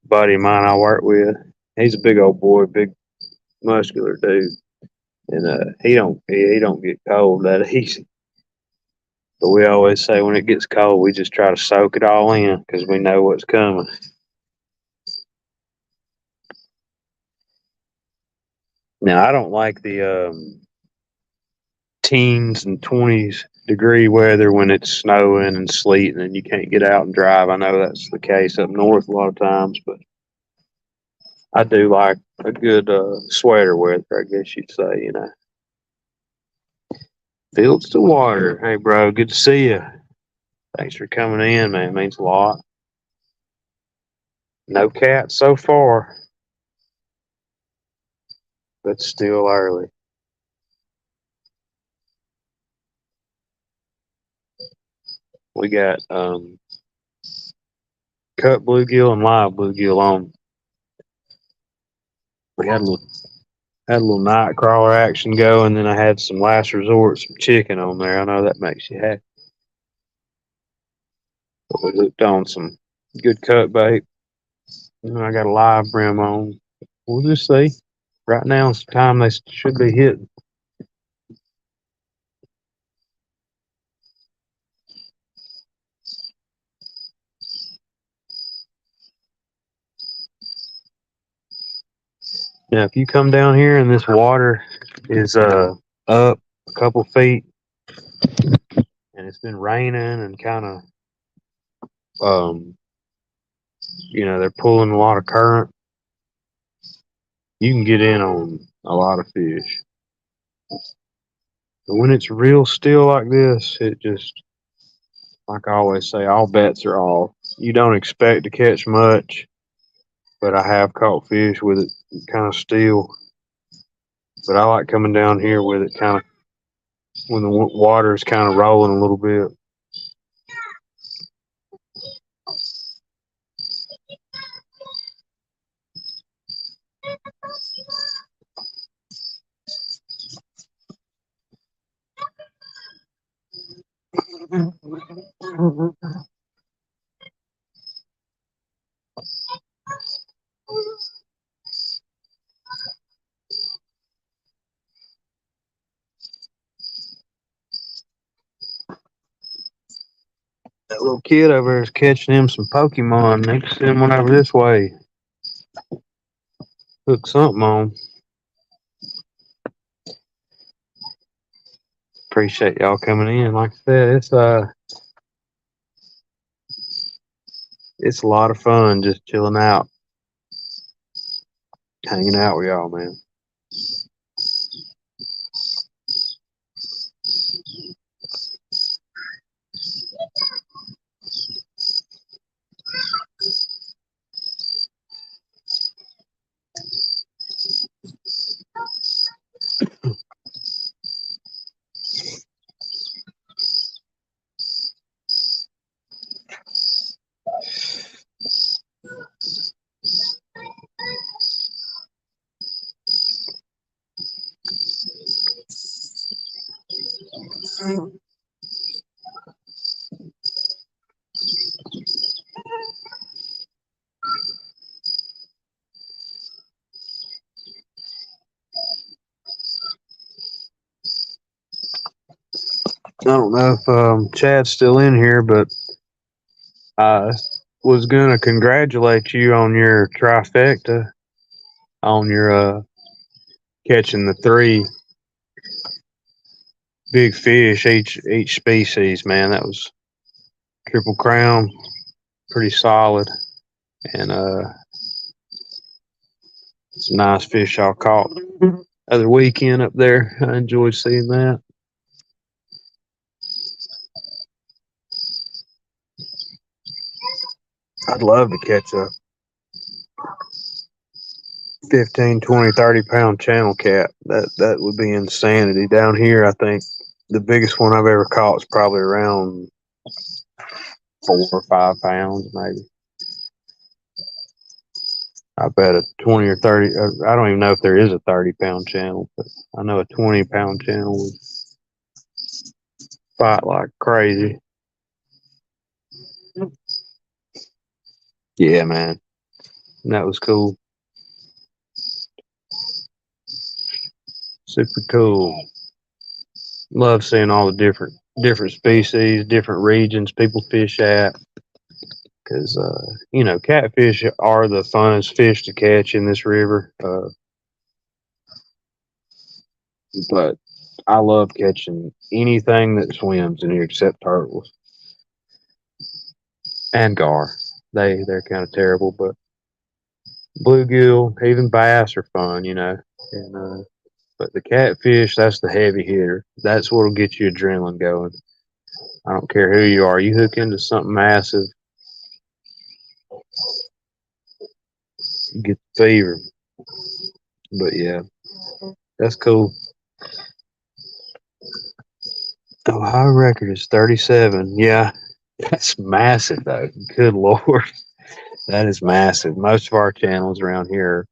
Speaker 1: buddy of mine I work with, he's a big old boy, big muscular dude, and he don't get cold that easy. But we always say when it gets cold, we just try to soak it all in because we know what's coming. Now I don't like the teens and 20s degree weather when it's snowing and sleeting and you can't get out and drive. I know that's the case up north a lot of times, but I do like a good sweater weather, I guess you'd say, you know. Fields to water. Hey, bro, good to see you. Thanks for coming in, man. It means a lot. No cats so far, but still early. We got cut bluegill and live bluegill on. We had a little night crawler action going, and then I had some last resort, some chicken on there. I know that makes you happy. But we hooked on some good cut bait. And I got a live brim on. We'll just see. Right now it's the time they should be hitting. Now, if you come down here and this water is up a couple feet, and it's been raining and kind of they're pulling a lot of current, you can get in on a lot of fish. But when it's real still like this, it just, like I always say, all bets are off. You don't expect to catch much, but I have caught fish with it kind of still. But I like coming down here with it kind of when the water is kind of rolling a little bit. That little kid over there is catching him some Pokemon. Next, send him one over this way. Hook something on. Appreciate y'all coming in. Like I said, it's a lot of fun just chilling out, hanging out with y'all, man. don't know if Chad's still in here, but I was going to congratulate you on your trifecta, on your catching the 3 big fish each species. Man, that was Triple Crown, pretty solid, and it's a nice fish y'all caught other weekend up there. I enjoyed seeing that. I'd love to catch a 15, 20, 30-pound channel cat. That would be insanity. Down here, I think the biggest one I've ever caught is probably around 4 or 5 pounds, maybe. I bet a 20 or 30, I don't even know if there is a 30-pound channel, but I know a 20-pound channel would fight like crazy. Yeah, man. And that was cool. Super cool. Love seeing all the different species, different regions people fish at. Because, catfish are the funnest fish to catch in this river. But I love catching anything that swims in here except turtles and gar. They're kind of terrible, but bluegill, even bass are fun, And but the catfish, that's the heavy hitter. That's what'll get you adrenaline going. I don't care who you are. You hook into something massive, you get the fever. But yeah, that's cool. The Ohio record is 37. Yeah, that's massive though. Good Lord. That is massive. Most of our channels around here,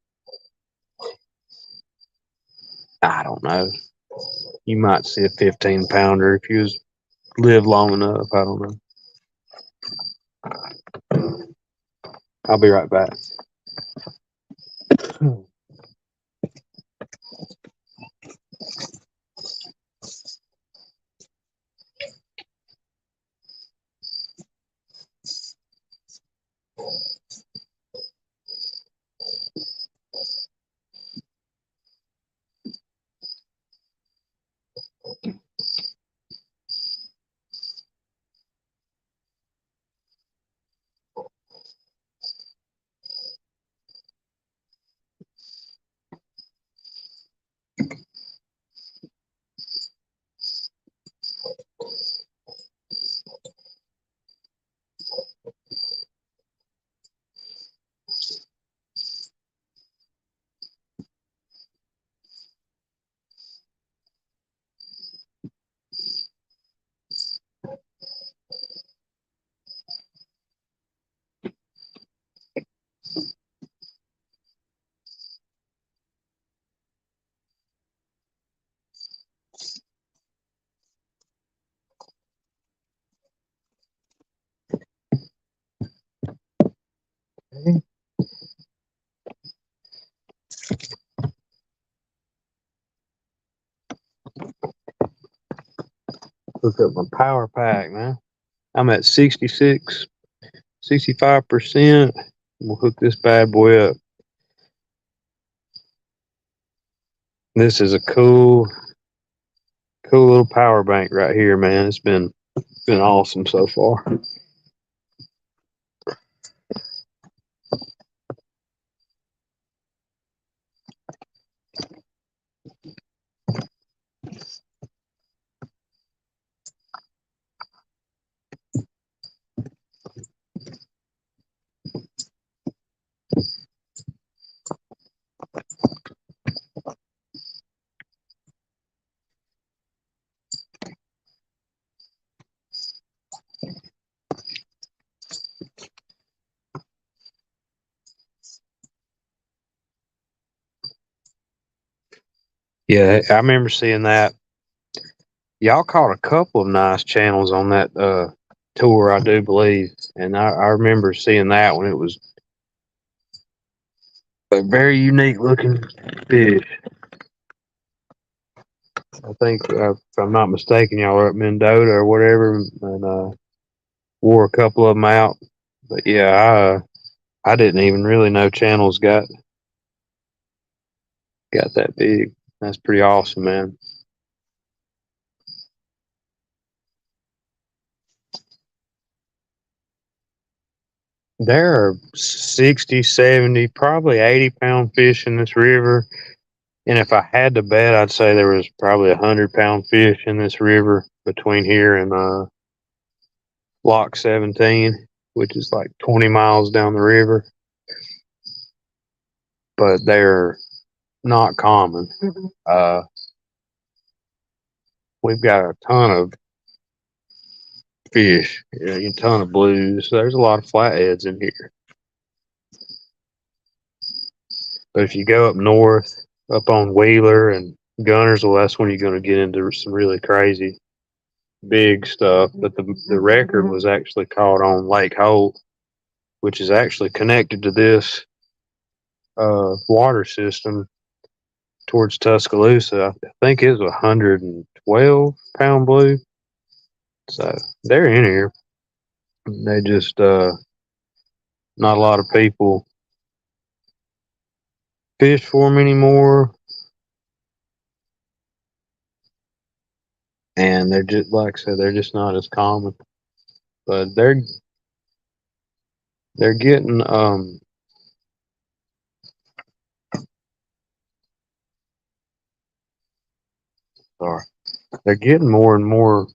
Speaker 1: I don't know. You might see a 15-pounder if you live long enough. I don't know. I'll be right back. Look up my power pack, man. I'm at 66, 65%. We'll hook this bad boy up. This is a cool little power bank right here, man. It's been awesome so far. Yeah, I remember seeing that. Y'all caught a couple of nice channels on that tour, I do believe. And I remember seeing that one. It was a very unique looking fish. I think, if I'm not mistaken, y'all are at Mendota or whatever, and wore a couple of them out. But yeah, I didn't even really know channels got that big. That's pretty awesome, man. There are 60, 70, probably 80-pound fish in this river. And if I had to bet, I'd say there was probably 100-pound fish in this river between here and Lock 17, which is like 20 miles down the river. But they're not common. Uh, we've got a ton of fish, a ton of blues. There's a lot of flatheads in here. But if you go up north, up on Wheeler and Gunners, well, that's when you're going to get into some really crazy big stuff. But the record was actually caught on Lake Holt, which is actually connected to this water system towards Tuscaloosa. I think it was 112-pound blue. So they're in here. They just not a lot of people fish for them anymore, and they're just, like I said, they're just not as common. But they're getting sorry, they're getting more and more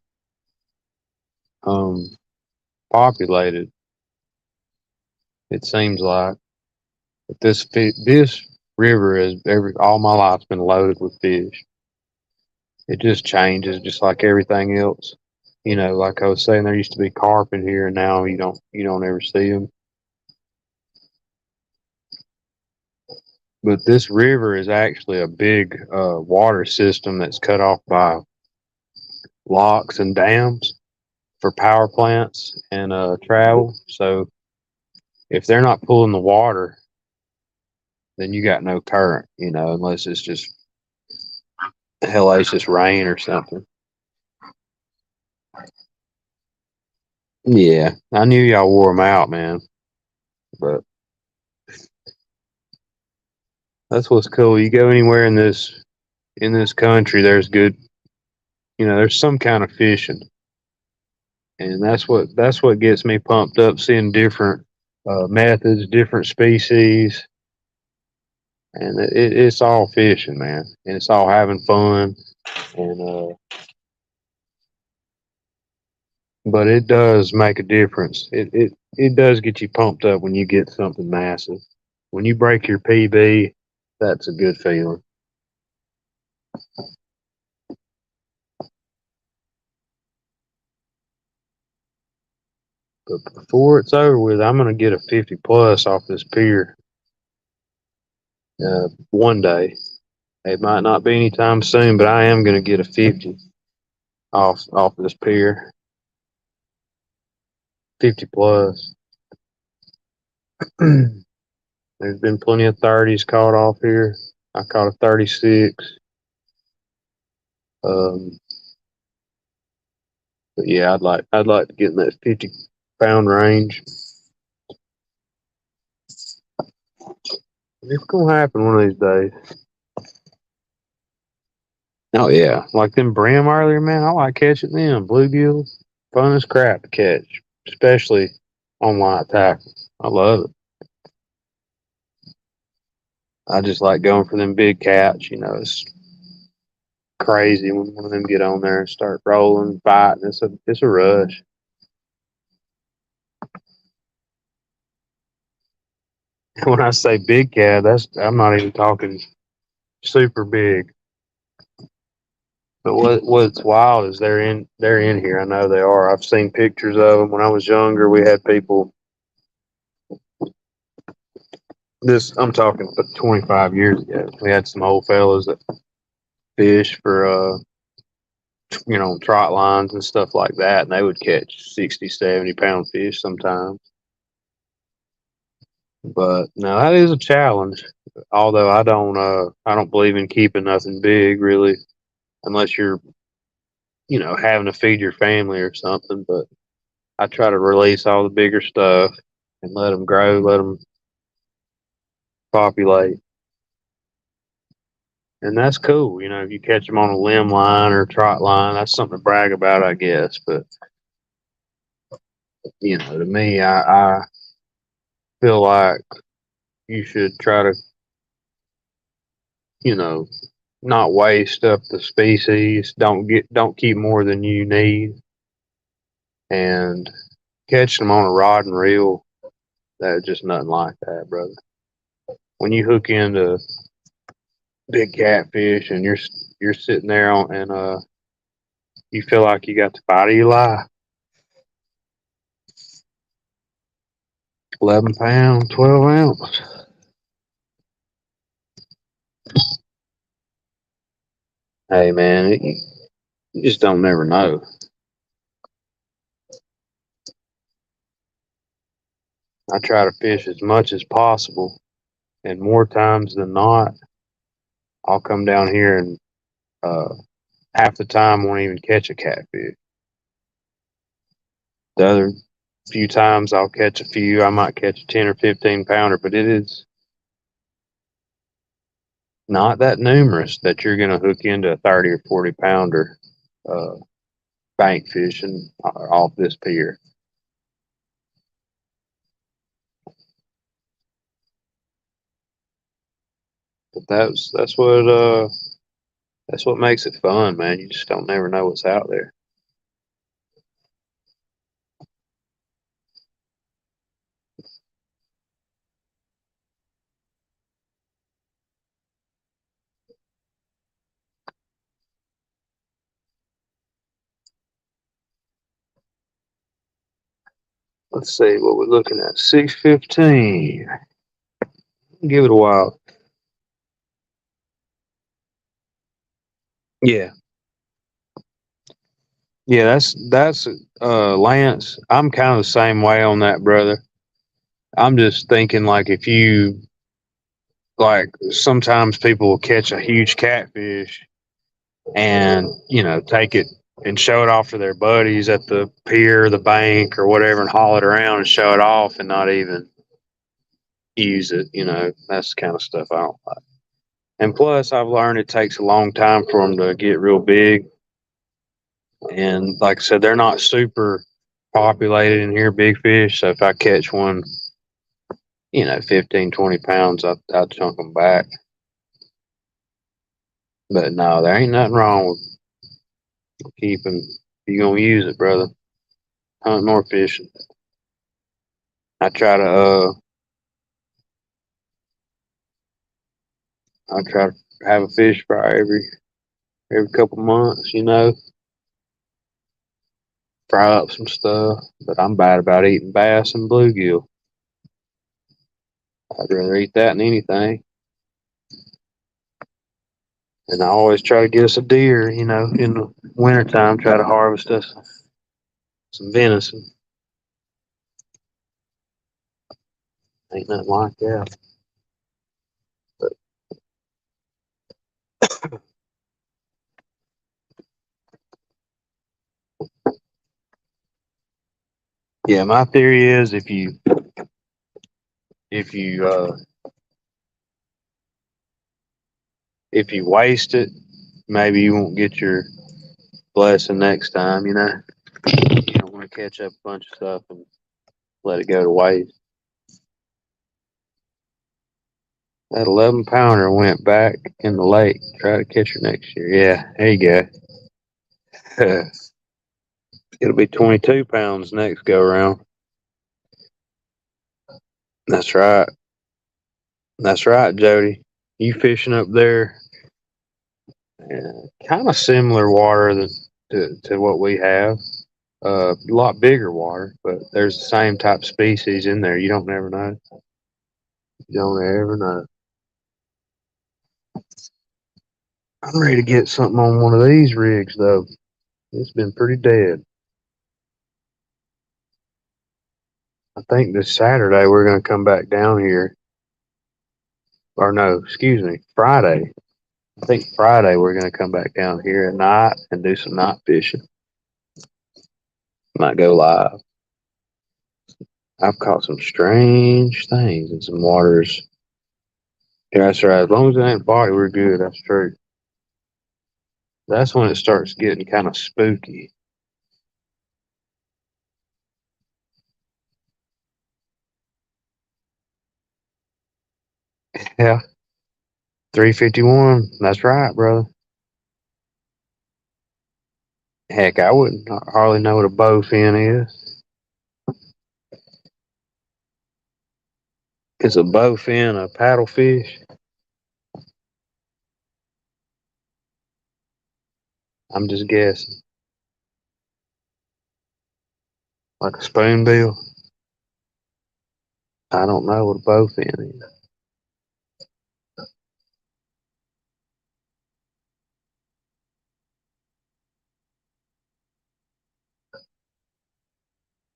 Speaker 1: um populated. It seems like. But this river is all my life's been loaded with fish. It just changes, just like everything else. Like I was saying, there used to be carp in here, and now you don't ever see them. But this river is actually a big water system that's cut off by locks and dams for power plants and travel. So if they're not pulling the water, then you got no current, unless it's just hellacious rain or something. Yeah, I knew y'all wore them out, man. But that's what's cool. You go anywhere in this country, there's good, there's some kind of fishing, and that's what gets me pumped up, seeing different methods, different species, and it's all fishing, man, and it's all having fun, and but it does make a difference. It does get you pumped up when you get something massive. When you break your PB, that's a good feeling. But before it's over with, I'm gonna get a 50 plus off this pier one day. It might not be anytime soon, but I am gonna get a 50 off this pier. 50 plus. There's been plenty of 30s caught off here. I caught a 36. Um, but yeah, I'd like to get in that 50-pound range. It's gonna happen one of these days. Oh yeah, like them brim earlier, man. I like catching them bluegills. Fun as crap to catch, especially on light tackle. I love it. I just like going for them big cats. It's crazy when one of them get on there and start rolling, fighting. It's a rush. When I say big cat, I'm not even talking super big. But what's wild is they're in here. I know they are. I've seen pictures of them. When I was younger, we had people. I'm talking about 25 years ago. We had some old fellas that fish for trot lines and stuff like that, and they would catch 60, 70-pound fish sometimes. But no, that is a challenge. Although I don't believe in keeping nothing big really. unless you're, having to feed your family or something. But I try to release all the bigger stuff and let them grow, let them populate. And that's cool. If you catch them on a limb line or trot line, that's something to brag about, I guess. But, to me, I feel like you should try to, you know, not waste up the species. Don't keep more than you need, and catching them on a rod and reel. That's just nothing like that, brother. When you hook into big catfish and you're sitting there and you feel like you got the bite of your life. 11 pound, 12 ounce. Hey man, you just don't never know. I try to fish as much as possible, and more times than not, I'll come down here and uh, half the time won't even catch a catfish. The other few times I'll catch a few. I might catch a 10 or 15 pounder, but it is not that numerous that you're going to hook into a 30 or 40 pounder uh, bank fishing off this pier. But that's what makes it fun, man. You just don't never know what's out there. Let's see what we're looking at. 6:15. Give it a while. Yeah, yeah. That's Lance. I'm kind of the same way on that, brother. I'm just thinking like if you like sometimes people will catch a huge catfish and take it and show it off to their buddies at the pier, the bank, or whatever, and haul it around and show it off and not even use it. That's the kind of stuff I don't like. And plus, I've learned it takes a long time for them to get real big. And like I said, they're not super populated in here, big fish. So if I catch one, 15, 20 pounds, I'll chunk them back. But no, there ain't nothing wrong with keeping. If you're gonna use it, brother, hunting or fishing. I try to have a fish fry every couple months. Fry up some stuff. But I'm bad about eating bass and bluegill. I'd rather eat that than anything. And I always try to get us a deer, in the wintertime, try to harvest us some venison. Ain't nothing like that. But yeah, my theory is if you if you waste it, maybe you won't get your blessing next time. You don't want to catch up a bunch of stuff and let it go to waste. That 11 pounder went back in the lake. Try to catch her next year. Yeah, there you go. It'll be 22 pounds next go around. That's right. That's right, Jody. You fishing up there? Kind of similar water to what we have. A lot bigger water, but there's the same type of species in there. You don't never know. You don't ever know. I'm ready to get something on one of these rigs, though. It's been pretty dead. I think this Saturday we're going to come back down here. Or no, excuse me, Friday. I think Friday we're gonna come back down here at night and do some night fishing. Might go live. I've caught some strange things in some waters. Yeah, that's right. As long as it ain't body, we're good. That's true. That's when it starts getting kind of spooky. Yeah, 351. That's right, brother. Heck, I wouldn't hardly know what a bowfin is. Is a bowfin a paddlefish? I'm just guessing. Like a spoonbill? I don't know what a bowfin is.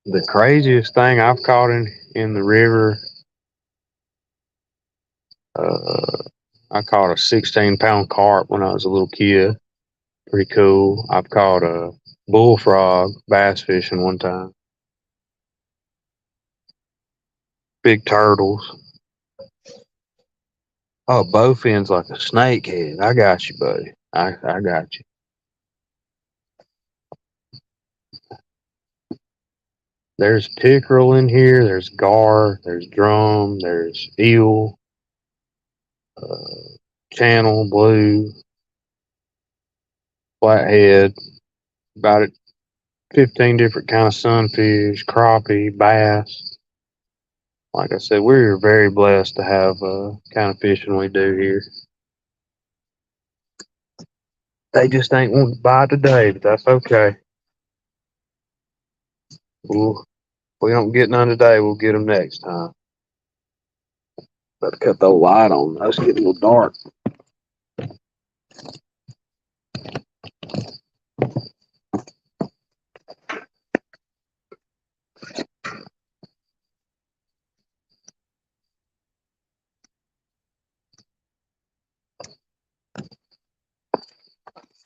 Speaker 1: The craziest thing I've caught in the river, uh, I caught a 16-pound carp when I was a little kid. Pretty cool. I've caught a bullfrog bass fishing one time. Big turtles. Oh, bowfin's like a snakehead. I got you, buddy. I got you. There's pickerel in here. There's gar. There's drum. There's eel. Uh, channel, blue, flathead. About 15 different kind of sunfish, crappie, bass. Like I said, we're very blessed to have kind of fishing we do here. They just ain't wanting to buy today, but that's okay. If we don't get none today, we'll get them next time. Better cut the light on. It's getting a little dark.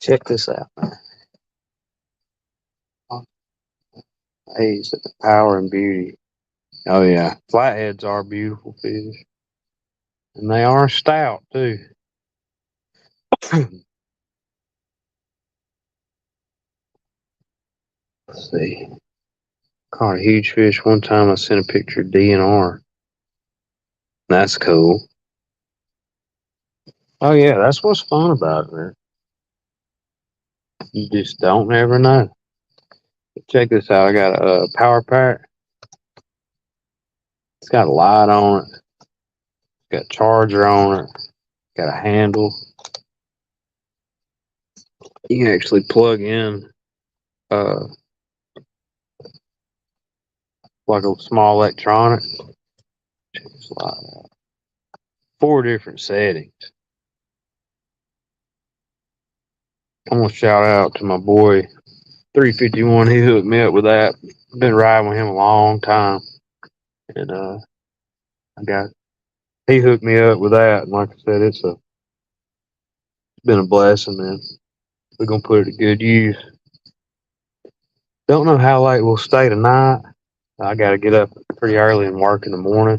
Speaker 1: Check this out, man. Hey, it's the power and beauty. Oh yeah, flatheads are beautiful fish, and they are stout too. Let's see. Caught a huge fish one time. I sent a picture of DNR. That's cool. Oh yeah, that's what's fun about it, man. You just don't ever know. Check this out. I got a power pack. It's got a light on it. It's got a charger on it. Got a handle. You can actually plug in uh like a small electronic. Check this light out. 4 different settings. I'm gonna shout out to my boy 351. He hooked me up with that. Been riding with him a long time, and I got he hooked me up with that. And like I said, it's been a blessing, man. We're gonna put it to good use. Don't know how late we'll stay tonight. I got to get up pretty early and work in the morning.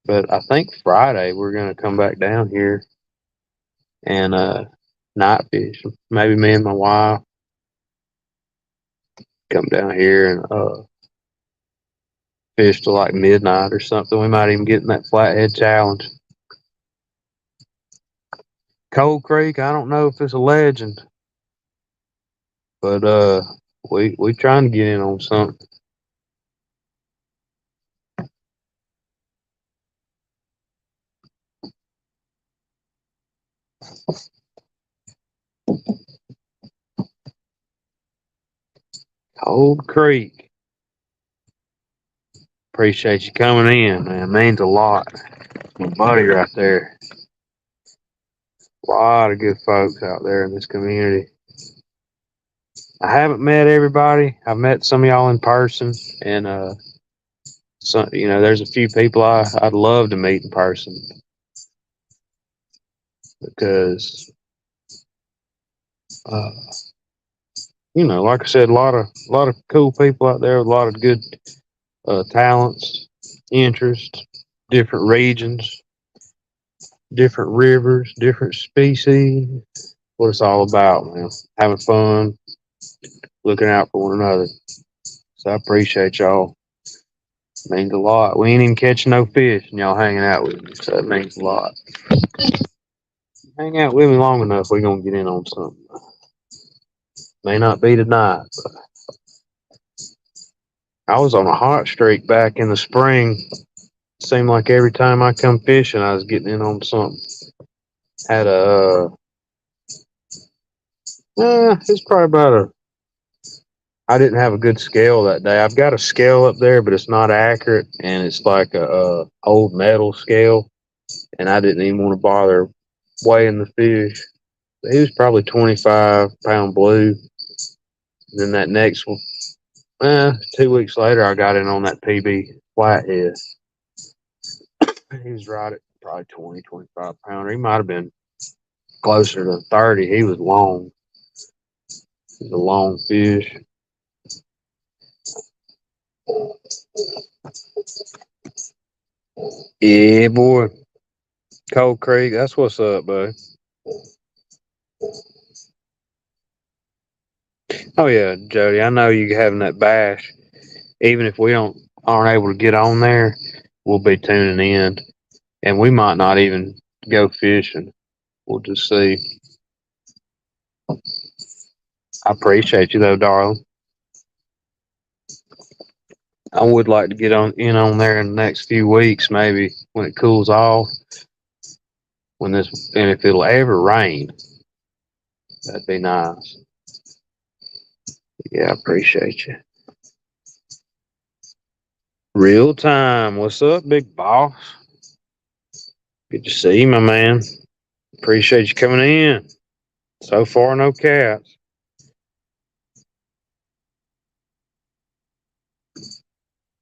Speaker 1: But I think Friday we're gonna come back down here and night fish. Maybe me and my wife come down here and fish till like midnight or something. We might even get in that flathead challenge. Cold Creek, I don't know if it's a legend, but we trying to get in on something. Cold Creek. Appreciate you coming in, man. It means a lot. My buddy right there. A lot of good folks out there in this community. I haven't met everybody. I've met some of y'all in person, and some, there's a few people I'd love to meet in person because Uh, like I said, a lot of cool people out there with a lot of good talents, interests, different regions, different rivers, different species. What it's all about, man. Having fun, looking out for one another. So I appreciate y'all. It means a lot. We ain't even catching no fish, and y'all hanging out with me, so it means a lot. Hang out with me long enough, we're gonna get in on something. May not be tonight, but I was on a hot streak back in the spring. Seemed like every time I come fishing, I was getting in on something. Had it's probably about a. I didn't have a good scale that day. I've got a scale up there, but it's not accurate, and it's like a old metal scale, and I didn't even want to bother weighing the fish. He was probably 25-pound blue. And then that next one, 2 weeks later, I got in on that PB flathead. He was right at probably 20, 25 pounder. He might have been closer to 30. He was long. He was a long fish. Yeah, boy. Cold Creek. That's what's up, bud. Oh yeah, Jody. I know you having that bash. Even if we aren't able to get on there, we'll be tuning in, and we might not even go fishing. We'll just see. I appreciate you though, darling. I would like to get on there in the next few weeks, maybe when it cools off. And if it'll ever rain, that'd be nice. Yeah, I appreciate you. Real time. What's up, big boss? Good to see you, my man. Appreciate you coming in. So far, no cats.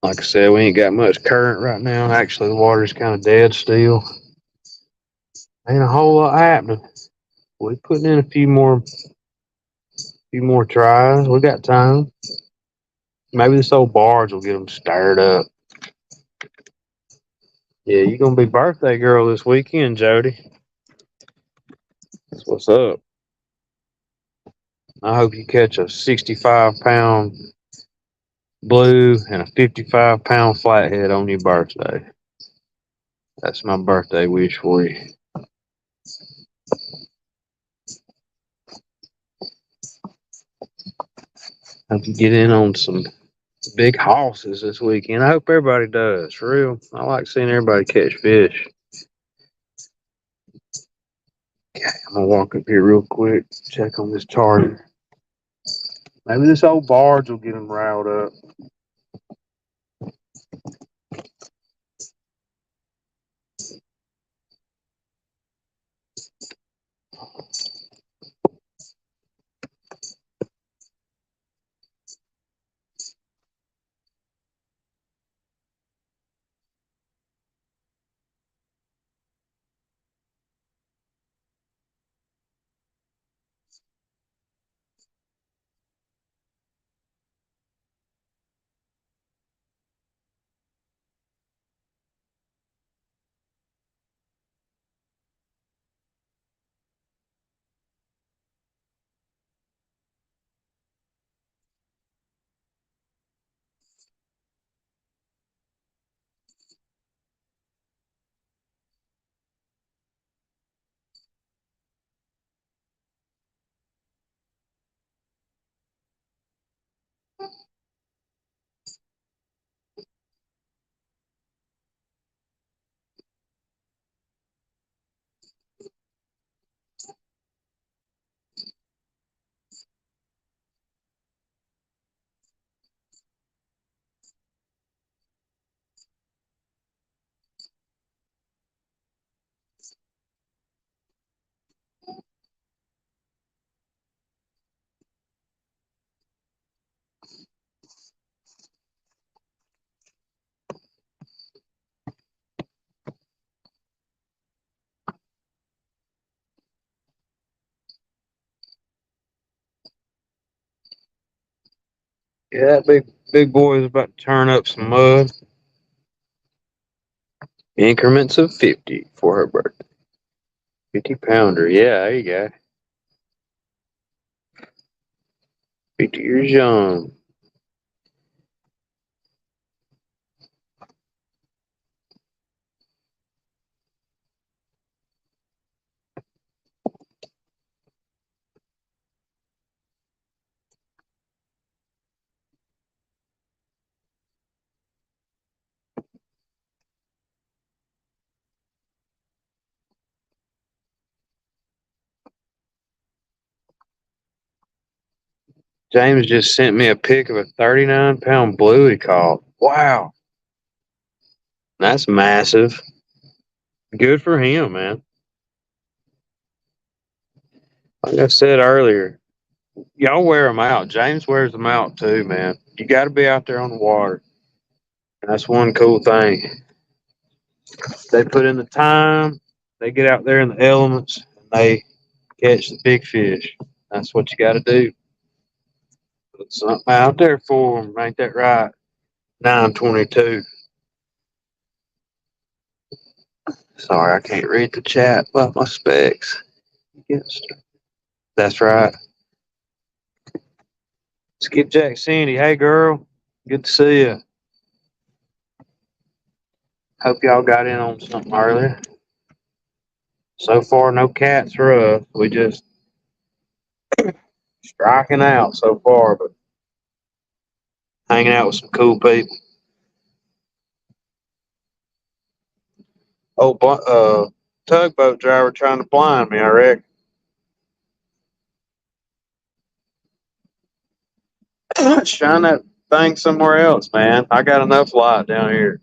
Speaker 1: Like I said, we ain't got much current right now. Actually, the water's kind of dead still. Ain't a whole lot happening. We putting in a few more tries. We got time. Maybe this old barge will get them stirred up. Yeah, you gonna be birthday girl this weekend, Jody. That's what's up. I hope you catch a 65-pound blue and a 55-pound flathead on your birthday. That's my birthday wish for you. Hope you get in on some big hosses this weekend. I hope everybody does. For real. I like seeing everybody catch fish. Okay, I'm gonna walk up here real quick, check on this charger. Maybe this old barge will get them riled up. Yeah, that big boy is about to turn up some mud. Increments of 50 for her birthday. 50-pounder. Yeah, there you go. 50 years young. James just sent me a pic of a 39-pound blue he caught. Wow, that's massive. Good for him, man. Like I said earlier, y'all wear them out. James wears them out too, man. You got to be out there on the water. That's one cool thing. They put in the time. They get out there in the elements, and they catch the big fish. That's what you got to do. Put something out there for them. Ain't that right? 922. Sorry, I can't read the chat about my specs. Yes, that's right. Skipjack Cindy, hey girl, good to see you. Hope y'all got in on something earlier. So far, no cats for us. We just striking out so far, but hanging out with some cool people. Oh, tugboat driver trying to blind me, I reckon. Shine that thing somewhere else, man. I got enough light down here.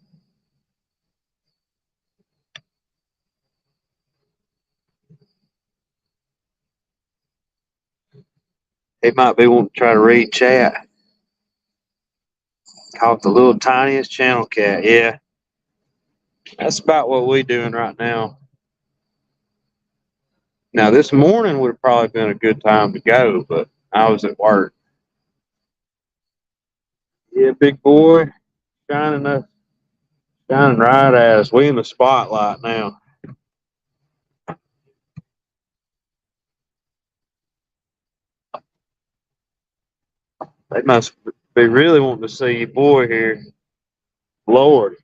Speaker 1: He might be wanting to try to read chat. Caught the little tiniest channel cat. Yeah, that's about what we doing right now. Now, this morning would have probably been a good time to go, but I was at work. Yeah, big boy, shining up, shining right at us. We in the spotlight now. They must be really wanting to see your boy here. Lord,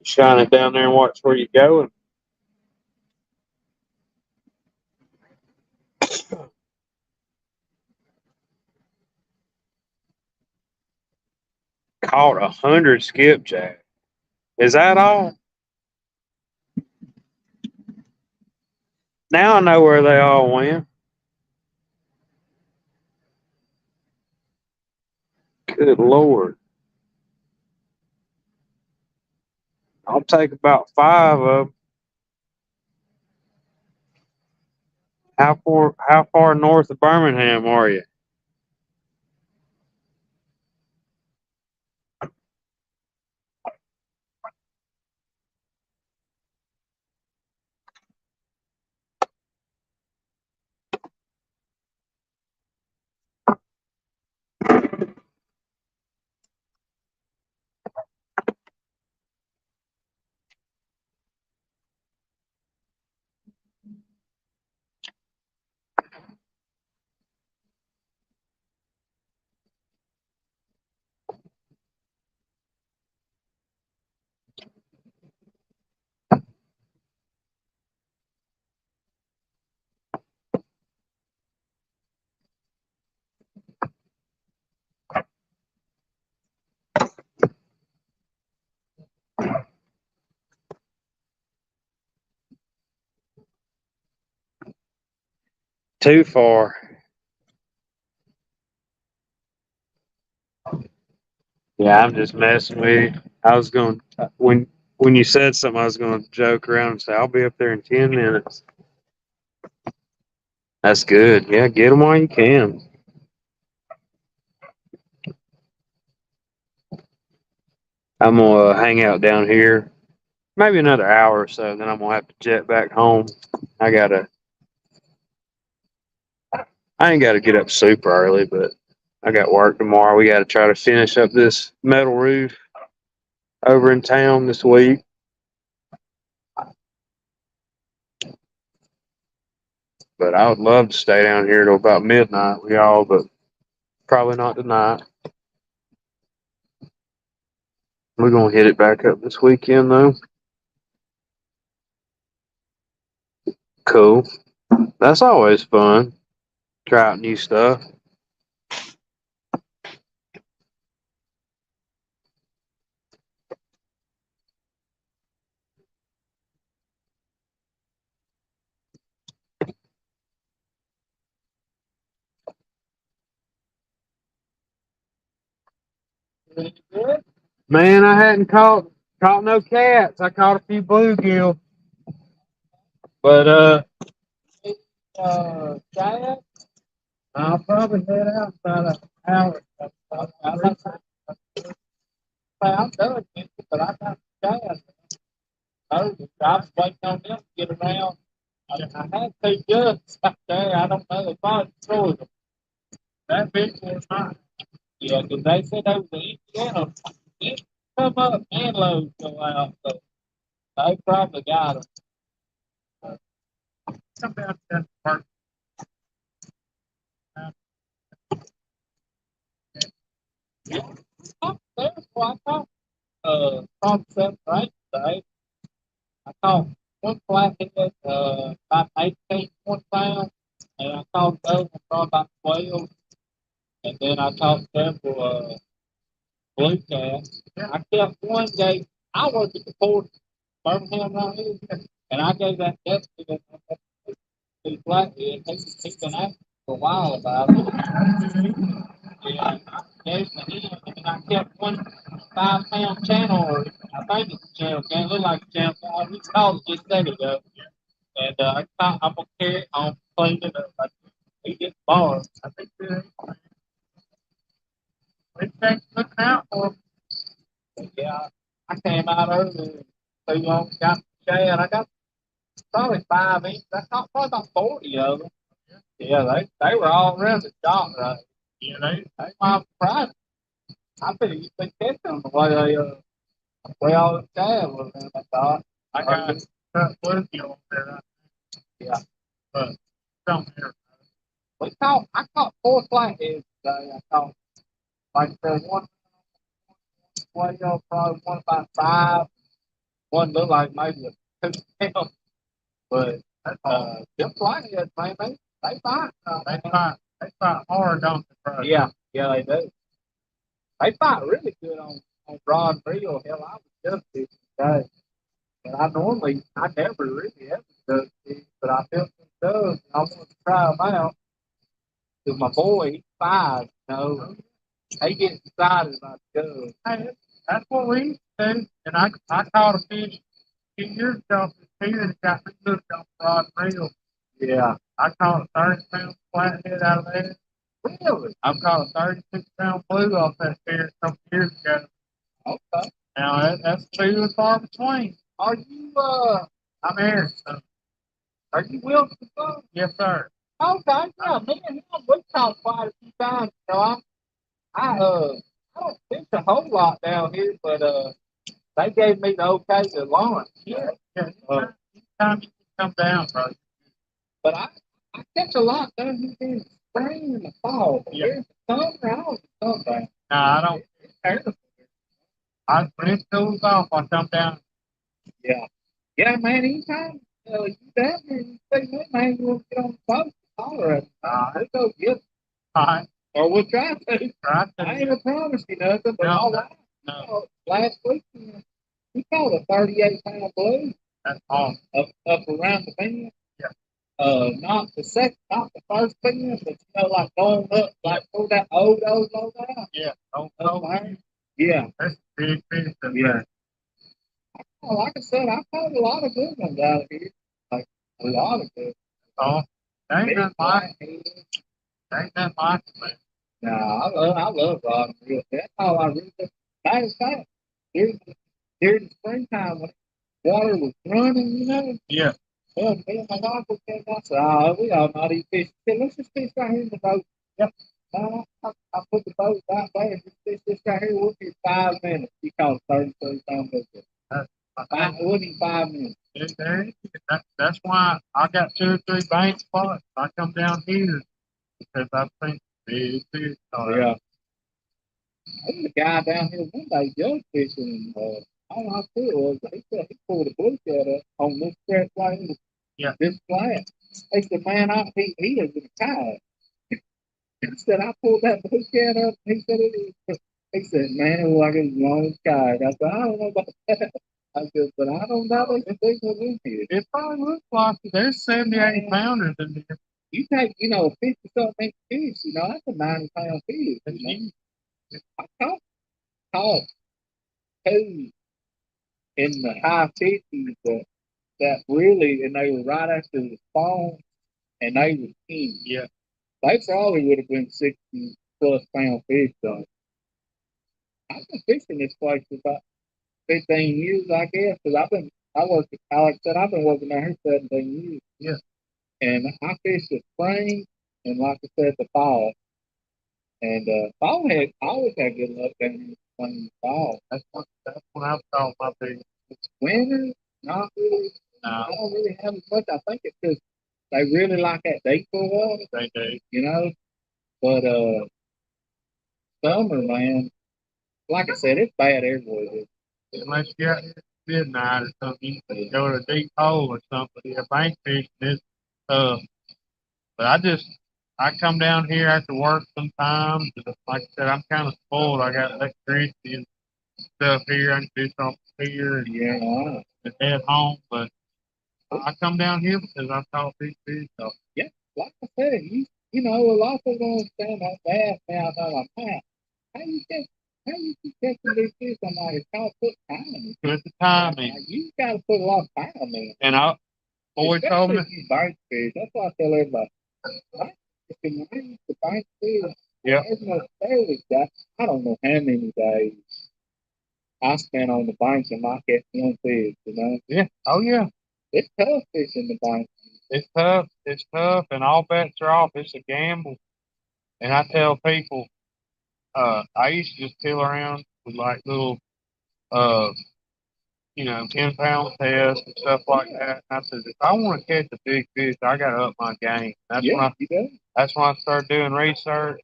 Speaker 1: shine it down there and watch where you're going. Caught 100 skipjack. Is that all? Now I know where they all went. Good Lord. I'll take about 5 of them. How far north of Birmingham are you? Too far. Yeah, I'm just messing with you. I was going when you said something, I was going to joke around and say I'll be up there in 10 minutes. That's good. Yeah, get them while you can. I'm gonna hang out down here maybe another hour or so. Then I'm gonna have to jet back home. I gotta. I ain't gotta get up super early, but I got work tomorrow. We gotta try to finish up this metal roof over in town this week. But I would love to stay down here till about midnight with y'all, but probably not tonight. We're gonna hit it back up this weekend though. Cool. That's always fun. Try out new stuff. Man, I hadn't caught no cats. I caught a few bluegill, but cats. I'll probably head out about an hour. I'm done, but I got cats. I was waiting on them to get around. I had two jugs up there. I don't know if I destroyed them. That big was mine. Yeah, because they said they was in Indiana. It come up and loads go out, so they probably got them. Come down to that park. Yeah, there's what I caught. Probably 7 or 8 today. I caught one flathead, about 18, 20 pounds, and I caught the other one probably about 12, and then I caught several, blue cats. I kept one day. I worked at the port Birmingham right here, and I gave that deputy that flathead. He's been asking for a while about it. Yeah, gave me him, and I kept one 5 pound channel, or I think it's a channel. Can't look like a channel. We called it just a second ago, and I'm gonna carry it on, clean it up. He gets bars. I think they're looking out for him. Yeah, I came out early. So you know, got the shad. I got probably 5 inches. I caught probably about 40 of them. Yeah, they were all around the shop, right? Yeah, they might surprised. I think you think catch them the way way all the shad was in. I thought. I got plenty on there. Yeah, but something here. I caught 4 flatheads today. I caught like the one probably one about 5. One looked like maybe a 2 pound. But them flatheads, man, they fight. They fight hard, don't they, bro? Yeah, yeah, they do. They fight really good on rod and reel. Hell, I was just fishing today, and I never really ever done fish, but I felt some doves, and I wanted to try them out. Cause my boy, he's 5, you know, he gets excited about doves. Hey, that's what we used to do, and I caught a fish 2 years ago. Here, and got me good on rod and reel. Yeah, I caught a 30 pound flathead out of there. Really? I've caught a 36 pound blue off that pier a couple years ago. Okay. Now that's few and far between. Are you I'm Harrison. Are you Wilson? Yes, sir. Okay, yeah, me and him we caught quite a few times. So I don't fish a whole lot down here, but they gave me the okay to launch. Yeah, yeah. Anytime you can come down, bro. But I catch a lot down here in the spring and the fall. But yeah. Summer, I don't come down. No, I don't. It's terrible. When it cools off, I come down. Yeah. Yeah, man, anytime you down here, you say, hey, man, you want to get on the boat? Holler at me. Let's go get it. All right. Or we'll try to. Try to. I ain't gonna promise you nothing, but all right. No. Last week, we caught a 38 pound blue. That's awesome. Up around the bend. Yeah. Not the first bend, but like going up, like pull that old low down. Yeah. Yeah. That's big fish. Yeah. Oh, like I said, I've caught a lot of good ones out of here. Like a lot of good. Oh, ain't nothing like it. Ain't nothing like it, man. No, I love rod and reel. That's all I really do. Matter of fact,
Speaker 2: during the springtime when water was running, you know. Yeah. Well, me and my uncle came out. I said, "Oh, we all not eat fish." He said, "Let's just fish right here in the boat." Yep. I put the boat right there and just fish this right here. We'll be 5 minutes. He caught 30 pounds of it. It wasn't 5 minutes. That's why I got 2 or 3 bank spots. I come down here because I think big fish. Yeah. There was a guy down here one day jug fishing. I don't know how cool it was, but he said he pulled a bluegill up on this stretch right here. Yeah. This flat. He said, "Man, he is in tired." He said, "I pulled that bluegill up." He said, "It is." He said, "Man, it was like as long as tired." I said, "I don't know about that." I said, "But I don't know if they was in here." It probably looks like it. There's 70, 80 pounders in there. You take, 50 something fish, that's a 90-pound fish. I caught two in the high 50s that really, and they were right after the spawn, and they were king. Yeah. They probably would have been 60 plus pound fish, though. I've been fishing this place for about 15 years, I guess, because like I said, I've been working out here 17 years. Yeah. And I fish the spring, and like I said, the fall. And I always had good luck down here playing the fall. That's when I've caught my big winter. Not really. No. I don't really have as much. I think it's because they really like that deeper water. They do. But summer, man, like I said, it's bad everywhere. Unless you got midnight or something, you go to a deep hole or something. Yeah, bank fishing is tough. But I come down here after work sometimes. Like I said, I'm kind of spoiled. I got electricity and stuff here. I can do something here and head home. But I come down here because I caught these fish. So yeah, like I said, a lot of people don't understand that bass now. They're like, "Man, how you catch, how you keep catching these fish?" I'm like, "It's called put time. Put the time in. You got to put a lot of time in." And boy told me, you bite fish. That's why I tell everybody, if you use the bite fish, yeah, there's no fairly that. I don't know how many days I spent on the banks and not catch one fish. Yeah. Oh yeah. It's tough fishing the bank. It's tough. It's tough, and all bets are off. It's a gamble. And I tell people, I used to just fill around with like little, uh, 10-pound tests and stuff like that. And I said, if I want to catch a big fish, I got to up my game. That's when I started doing research.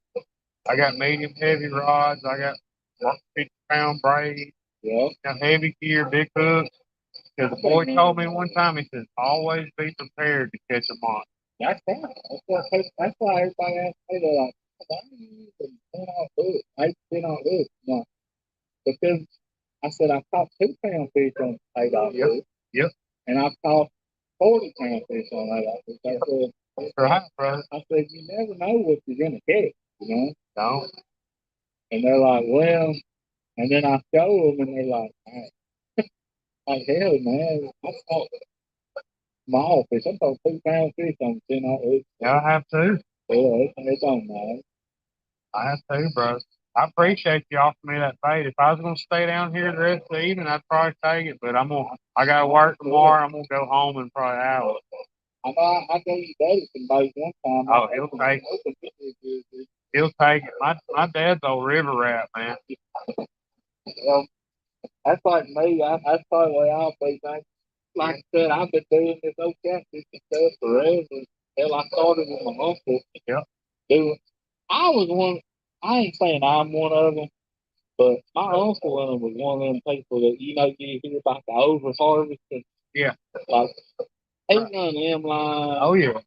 Speaker 2: I got medium heavy rods. I got 50-pound braid. Yeah. Got heavy gear, big hooks. Because the boy told me one time, he said, always be prepared to catch a monster. That's right. That's why everybody asks me, they're like, why are you using 10-off hooks? I 10-off hooks. No. Because I said I caught 2-pound fish on 8-off hooks. Yep. And I caught 40-pound fish on 8-off hooks. I said, that's right, bro. I said, you never know what you're going to catch. No. And they're like, well, and then I show them, and they're like, hey. Like, hell, man, I caught small fish. I caught 2-pound fish on 10-off hooks. Yeah, I have to. Yeah, it's on, man. I have to, bro. I appreciate you offering me that bait. If I was gonna stay down here the rest of the evening, I'd probably take it. But I gotta work tomorrow. I'm gonna go home in probably an hour. I gave you Daddy some bait one time. Oh, he'll take it. He'll take it. My dad's a river rat, man. Well, that's like me. That's probably the way I'll be, man. Like I said, I've been doing this old catfish stuff forever. Hell, I started with my uncle. Yep. Doing. I was one. I ain't saying I'm one of them. But my uncle was one of them people that you hear about the over harvesting. Yeah. Like he run them lines. Oh yeah.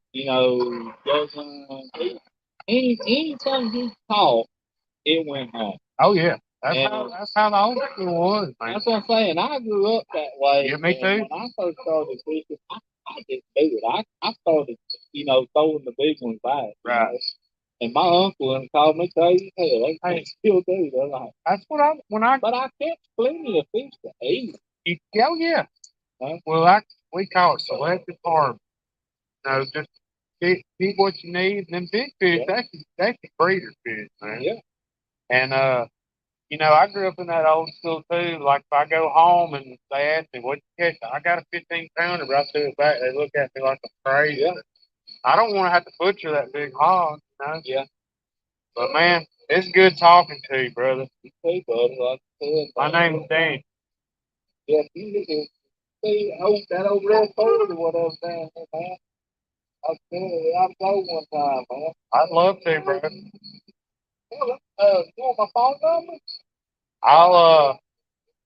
Speaker 2: Those lines. Anything he caught, it went home. Oh yeah. That's how the old school was, man. That's what I'm saying. I grew up that way. Yeah, me too. When I first started fishing, I didn't do it. I started, throwing the big ones back. Right. And my uncle called me crazy. Hell, they still do. They're like, that's what but I catch plenty of fish to eat. Oh yeah. Huh? Well, we call it selective harvest. Just eat what you need, and then big fish, that's breeder fish, man. Yeah. And I grew up in that old school too. Like if I go home and they ask me what you catch, I got a 15-pounder, but I threw it back. They look at me like I'm crazy. Yeah. I don't want to have to butcher that big hog. Yeah. But man, it's good talking to you, brother. You too, brother. Like I said, my name's Dan. Yeah, you need to see that over there forward or whatever down there, man. I'll go one time, man. I'd love to, brother. You want my phone number? I'll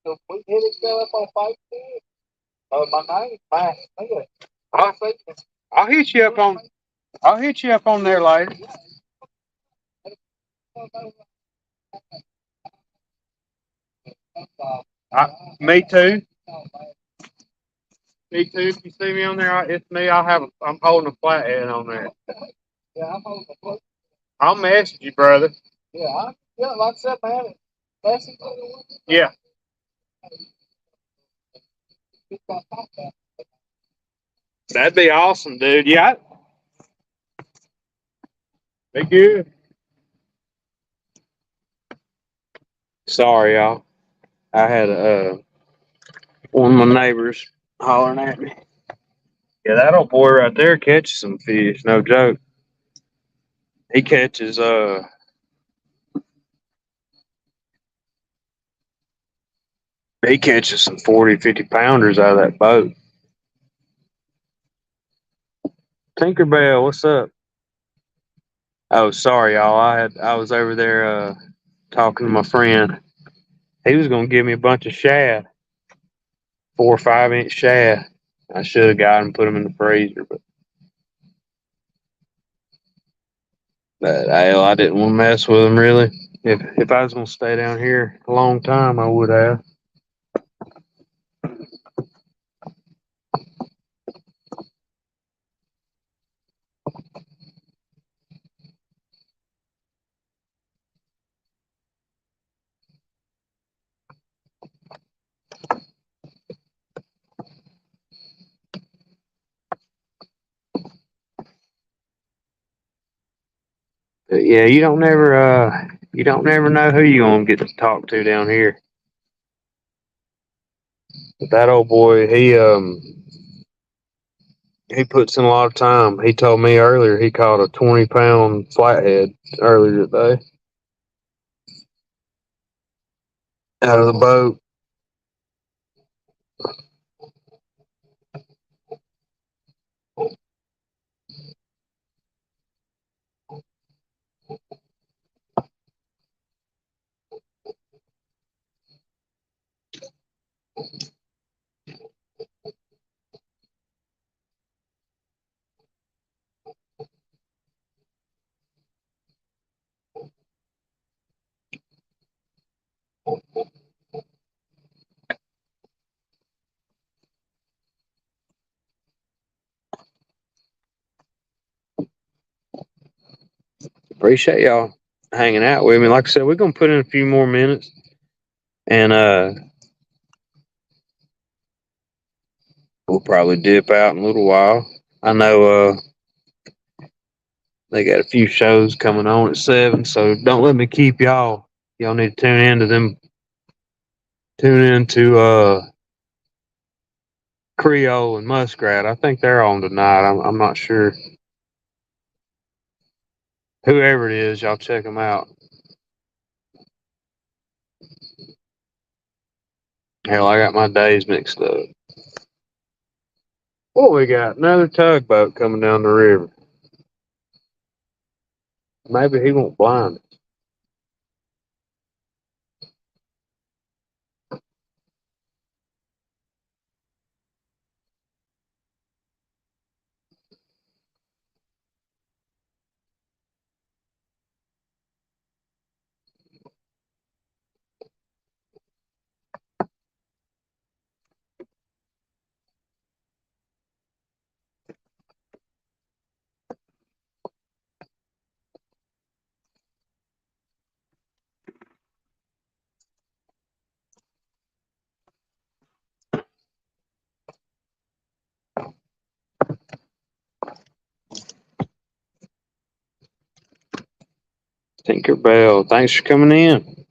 Speaker 2: so we hit each other up on Facebook. My name is Matt. I'll, I'll hit you up on. I'll hit you up on there later. I, me too. Me too. If you see me on there, it's me. I'm holding a flathead on there. Yeah, I'm holding a flathead. I'll message you, brother. Yeah, like I said, man. Message you. Yeah. That'd be awesome, dude. Yeah. Be good. Sorry, y'all. I had one of my neighbors hollering at me. Yeah, that old boy right there catches some fish. No joke. He catches some 40, 50 pounders out of that boat. Tinkerbell, what's up? Oh, sorry, y'all. I was over there talking to my friend. He was gonna give me a bunch of shad, 4 or 5 inch shad. I should have got him and put them in the freezer, but hell, I didn't want to mess with them really. If I was gonna stay down here a long time, I would have. But yeah, you don't never know who you gonna get to talk to down here. But that old boy, he puts in a lot of time. He told me earlier he caught a 20-pound flathead earlier today out of the boat. Appreciate y'all hanging out with me. Like I said, we're gonna put in a few more minutes, and we'll probably dip out in a little while. I know they got a few shows coming on at 7, so don't let me keep y'all. Y'all need to tune into them. Tune into Creole and Muskrat. I think they're on tonight. I'm not sure. Whoever it is, y'all check them out. Hell, I got my days mixed up. What we got? Another tugboat coming down the river. Maybe he won't blind us. Tinkerbell, thanks for coming in.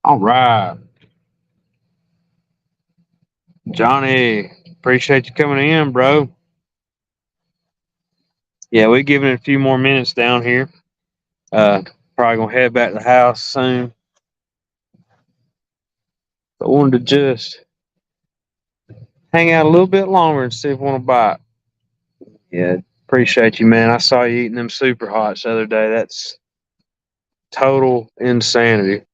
Speaker 1: All right, Johnny. Appreciate you coming in, bro. Yeah, we're giving it a few more minutes down here. Probably gonna head back to the house soon. I wanted to just hang out a little bit longer and see if I want to bite. Yeah, appreciate you, man. I saw you eating them super hots the other day. That's total insanity.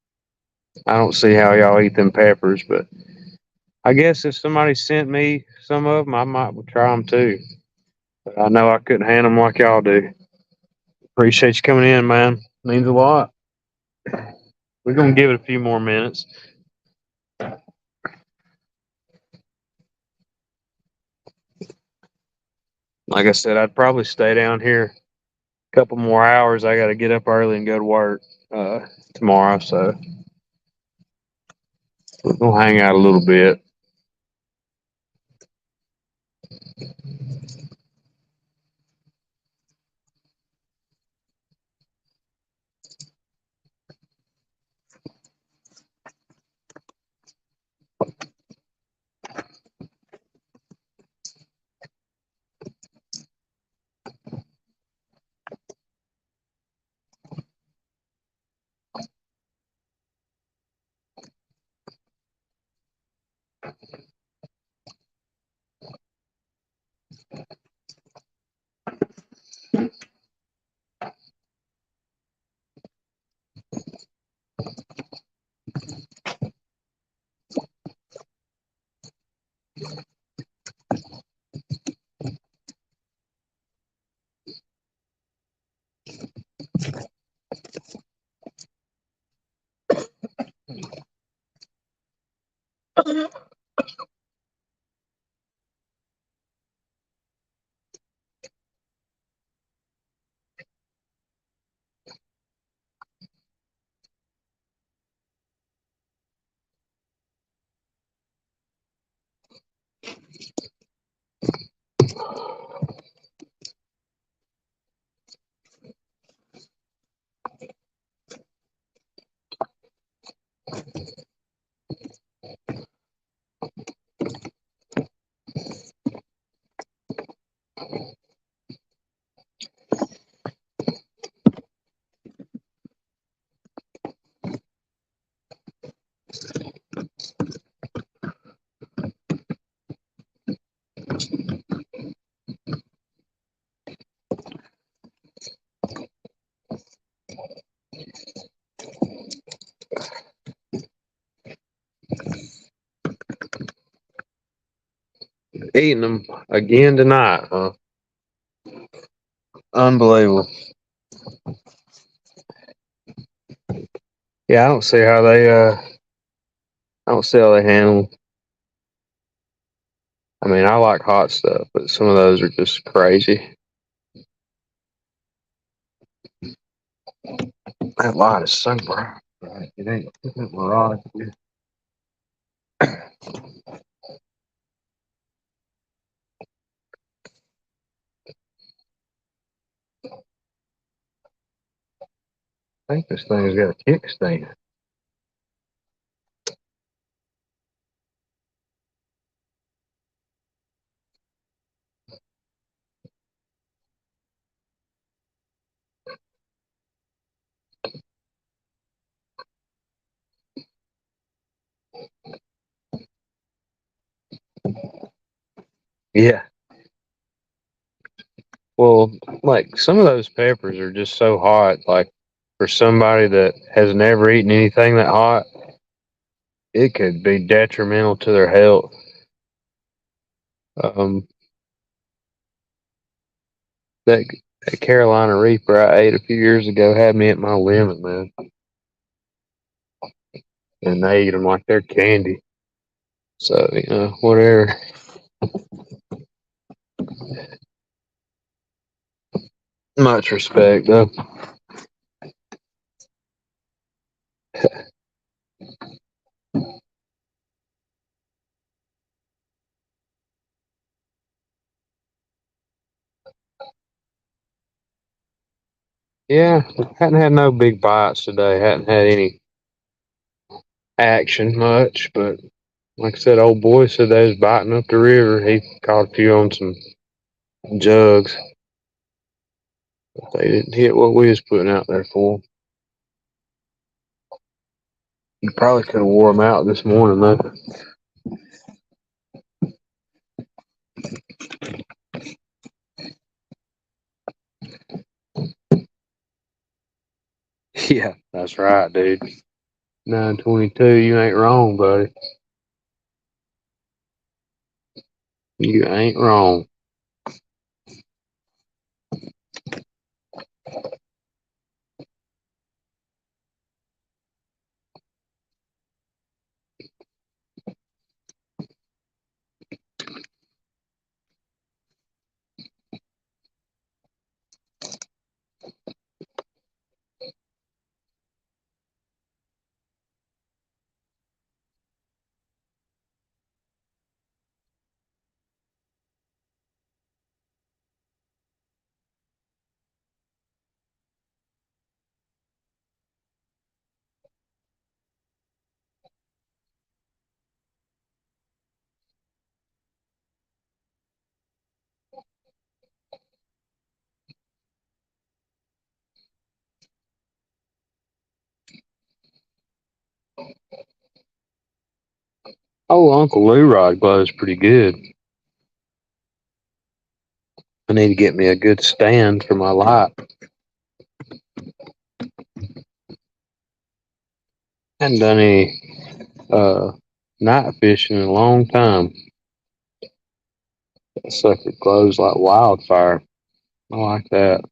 Speaker 1: I don't see how y'all eat them peppers, but I guess if somebody sent me some of them, I might try them too. But I know I couldn't hand them like y'all do. Appreciate you coming in, man. Means a lot. We're gonna give it a few more minutes. Like I said, I'd probably stay down here a couple more hours. I got to get up early and go to work uh, tomorrow, so we're gonna hang out a little bit. Eating them again tonight, huh? Unbelievable. Yeah, I don't see how they. I don't see how they handle 'em. I mean, I like hot stuff, but some of those are just crazy. That light is so bright. Right? It ain't mirage. I think this thing's got a kickstand. Yeah. Well, like some of those peppers are just so hot. Like for somebody that has never eaten anything that hot, it could be detrimental to their health. Um, that that Carolina Reaper I ate a few years ago had me at my limit, man. And they eat them like they're candy. So whatever. Much respect, though. Yeah, hadn't had no big bites today. Hadn't had any action much, but like I said, old boy said they was biting up the river. He caught a few on some jugs. But they didn't hit what we was putting out there for 'em. You probably could have wore them out this morning, though. Yeah, that's right, dude. 922, you ain't wrong, buddy. You ain't wrong. Oh, Uncle Leroy glows pretty good. I need to get me a good stand for my light. Hadn't done any uh, night fishing in a long time. That sucker glows like wildfire. I like that.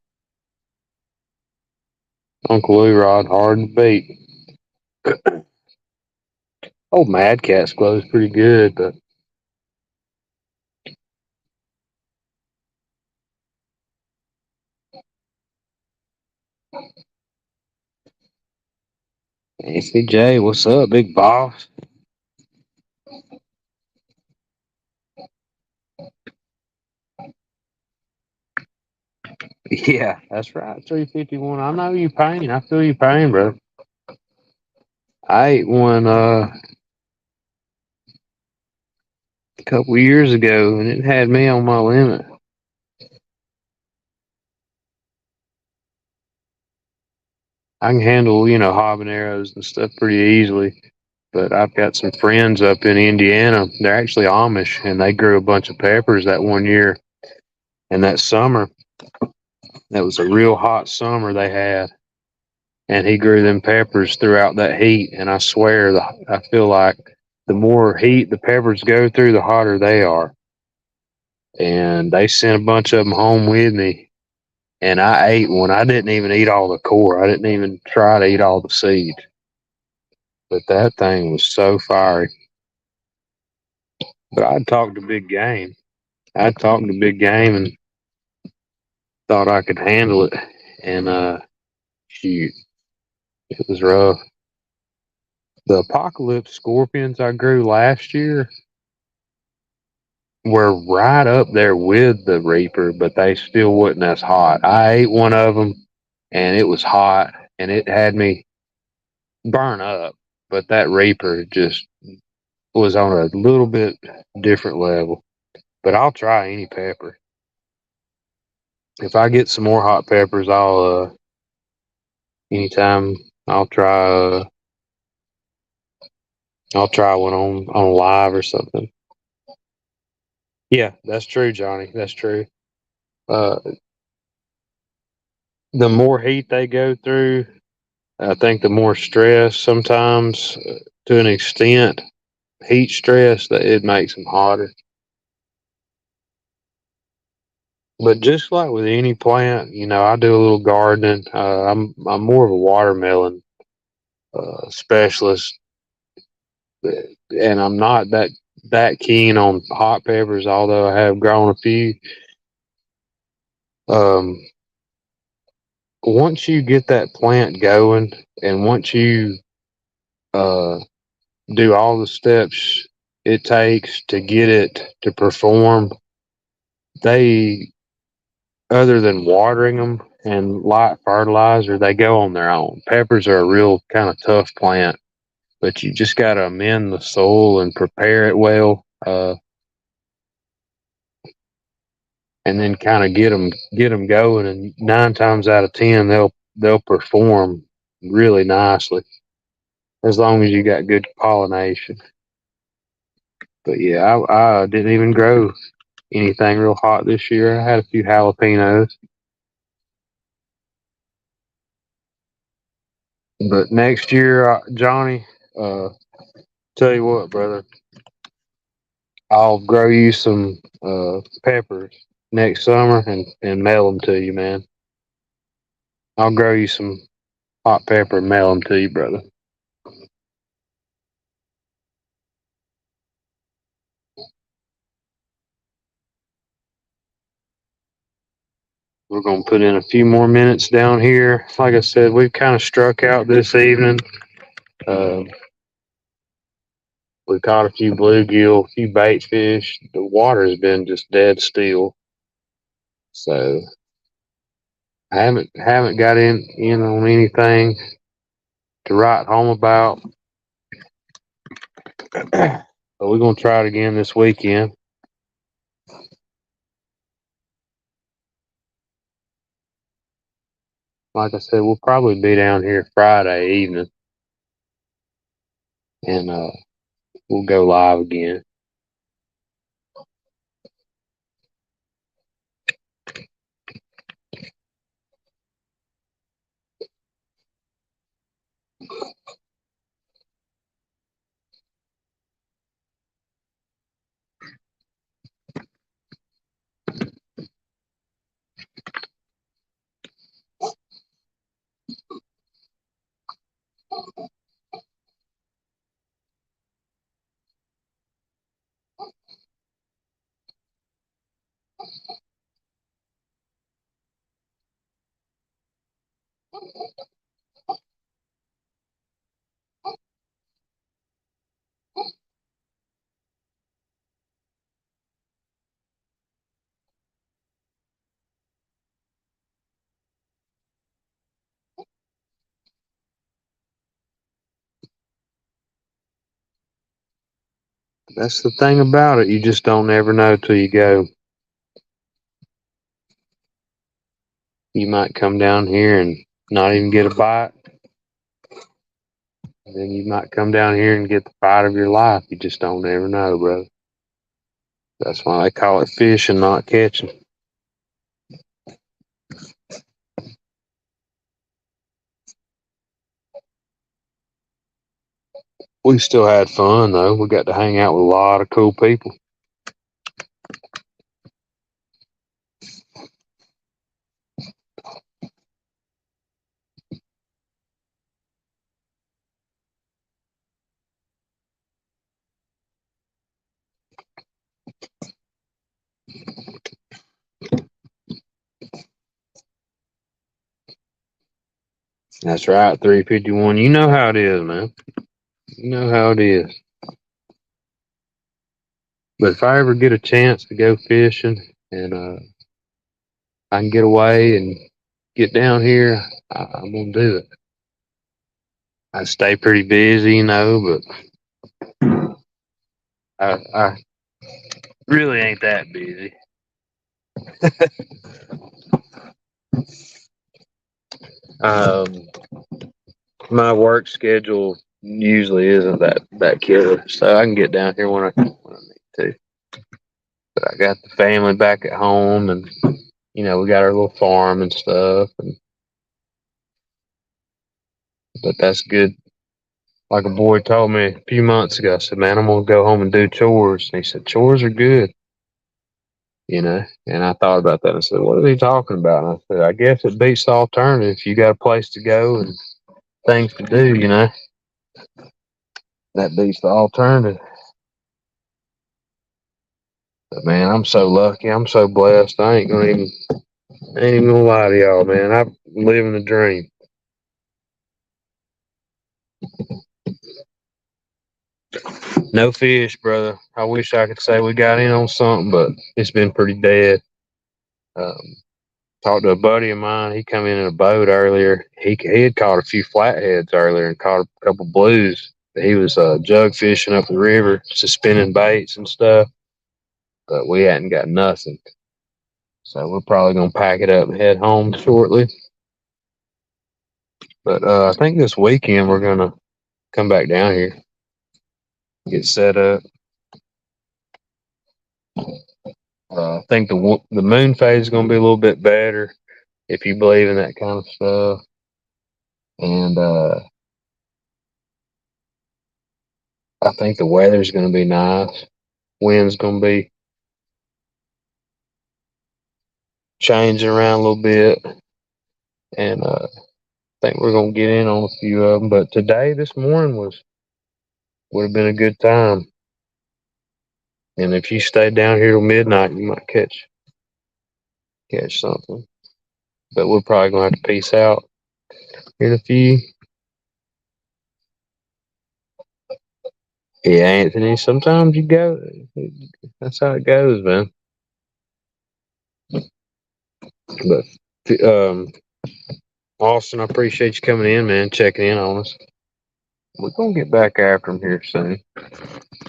Speaker 1: Uncle Leroy hard to beat. Old Mad Cat's glows pretty good, but Nancy J, what's up, big boss? Yeah, that's right. 351. I know you pain. I feel you pain, bro. I ate one a couple years ago and it had me on my limit. I can handle, habaneros and stuff pretty easily. But I've got some friends up in Indiana. They're actually Amish and they grew a bunch of peppers that one year. And that summer, that was a real hot summer they had. And he grew them peppers throughout that heat. And I swear, I feel like the more heat the peppers go through, the hotter they are. And they sent a bunch of them home with me. And I ate one. I didn't even eat all the core. I didn't even try to eat all the seeds. But that thing was so fiery. But I'd talked to big game. I'd talked to big game and thought I could handle it. And shoot, it was rough. The apocalypse scorpions I grew last year were right up there with the reaper, but they still wasn't as hot. I ate one of them and it was hot and it had me burn up. But that reaper just was on a little bit different level. But I'll try any pepper. If I get some more hot peppers, anytime I'll try one on live or something. Yeah, that's true, Johnny. That's true. Uh, the more heat they go through, I think the more stress sometimes, to an extent, heat stress, that it makes them hotter. But just like with any plant, I do a little gardening. I'm more of a watermelon specialist, and I'm not that keen on hot peppers, although I have grown a few. Um, Once you get that plant going, and once you uh, do all the steps it takes to get it to perform, they, other than watering them and light fertilizer, they go on their own. Peppers are a real kind of tough plant, but you just got to amend the soil and prepare it well, and then kind of get them going. And 9 times out of 10, they'll perform really nicely as long as you got good pollination. But yeah, I didn't even grow anything real hot this year. I had a few jalapenos, but next year, Johnny, uh, tell you what, brother, I'll grow you some peppers next summer and mail them to you, man. I'll grow you some hot pepper and mail them to you, brother. We're going to put in a few more minutes down here. Like I said, we've kind of struck out this evening. Uh, we caught a few bluegill, a few bait fish. The water has been just dead still. So I haven't got in on anything to write home about. But we're gonna try it again this weekend. Like I said, we'll probably be down here Friday evening, and we'll go live again. That's the thing about it. You just don't ever know till you go. You might come down here and not even get a bite. And then you might come down here and get the bite of your life. You just don't ever know, brother. That's why they call it fishing, not catching. We still had fun though. We got to hang out with a lot of cool people. That's right, 351. You know how it is, man. You know how it is. But if I ever get a chance to go fishing and I can get away and get down here, I'm gonna do it. I stay pretty busy, but I really ain't that busy. Um, my work schedule usually isn't that killer, so I can get down here when I need to. But I got the family back at home, and we got our little farm and stuff, and But that's good. Like a boy told me a few months ago, I said, man, I'm going to go home and do chores. And he said, chores are good, you know. And I thought about that. I said, what is he talking about? And I said, I guess it beats the alternative. You got a place to go and things to do, you know. That beats the alternative. But man, I'm so lucky. I'm so blessed. I ain't even gonna lie to y'all, man. I'm living the dream. No fish, brother. I wish I could say we got in on something, but it's been pretty dead. Um, Talked to a buddy of mine. He come in a boat earlier. He had caught a few flatheads earlier and caught a couple blues. He was jug fishing up the river, suspending baits and stuff, but we hadn't got nothing. So we're probably gonna pack it up and head home shortly. But I think this weekend we're gonna come back down here, get set up. I think the moon phase is gonna be a little bit better if you believe in that kind of stuff. And I think the weather's gonna be nice. Wind's gonna be changing around a little bit, and I think we're gonna get in on a few of them. But today, this morning would have been a good time. And if you stay down here till midnight, you might catch something. But we're probably gonna have to peace out in a few. Yeah, Anthony. Sometimes you go. That's how it goes, man. But Austin, I appreciate you coming in, man, checking in on us. We're gonna get back after him here soon.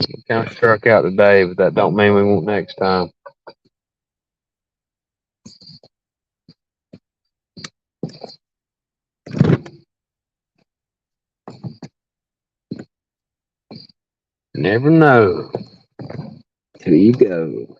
Speaker 1: We kind of struck out today, but that don't mean we won't next time. Never know till you go.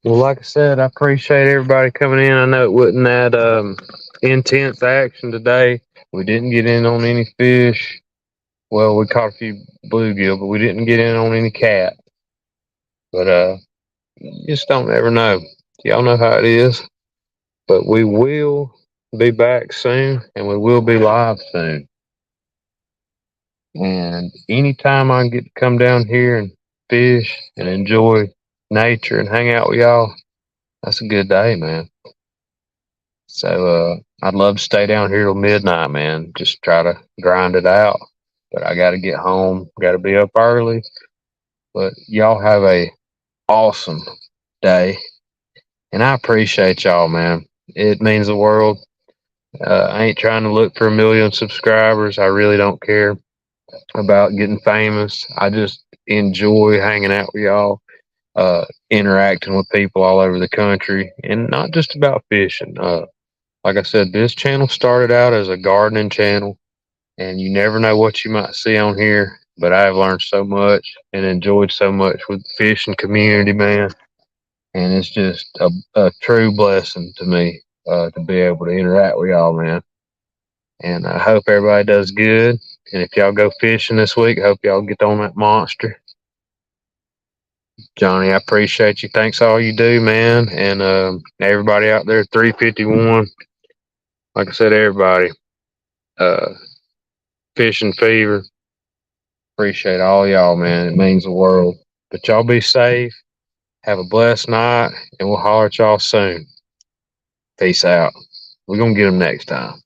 Speaker 1: Well, like I said, I appreciate everybody coming in. I know it wasn't that intense action today. We didn't get in on any fish. Well, we caught a few bluegill, but we didn't get in on any cat. But you just don't ever know. Y'all know how it is. But we will be back soon, and we will be live soon. And anytime I can get to come down here and fish and enjoy nature and hang out with y'all, that's a good day, man. So I'd love to stay down here till midnight, man. Just try to grind it out. But I got to get home. Got to be up early. But y'all have a awesome day, and I appreciate y'all, man. It means the world. I ain't trying to look for 1 million subscribers. I really don't care about getting famous. I just enjoy hanging out with y'all, interacting with people all over the country, and not just about fishing. Like I said, this channel started out as a gardening channel, and you never know what you might see on here. But I have learned so much and enjoyed so much with the fishing community, man. And it's just a true blessing to me. to be able to interact with y'all, man. And I hope everybody does good. And if y'all go fishing this week, I hope y'all get on that monster. Johnny, I appreciate you. Thanks all you do, man. And everybody out there, 351. Like I said, everybody. Uh, Fishing Fever. Appreciate all y'all, man. It means the world. But y'all be safe. Have a blessed night. And we'll holler at y'all soon. Peace out. We're going to get them next time.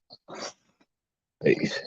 Speaker 1: Peace.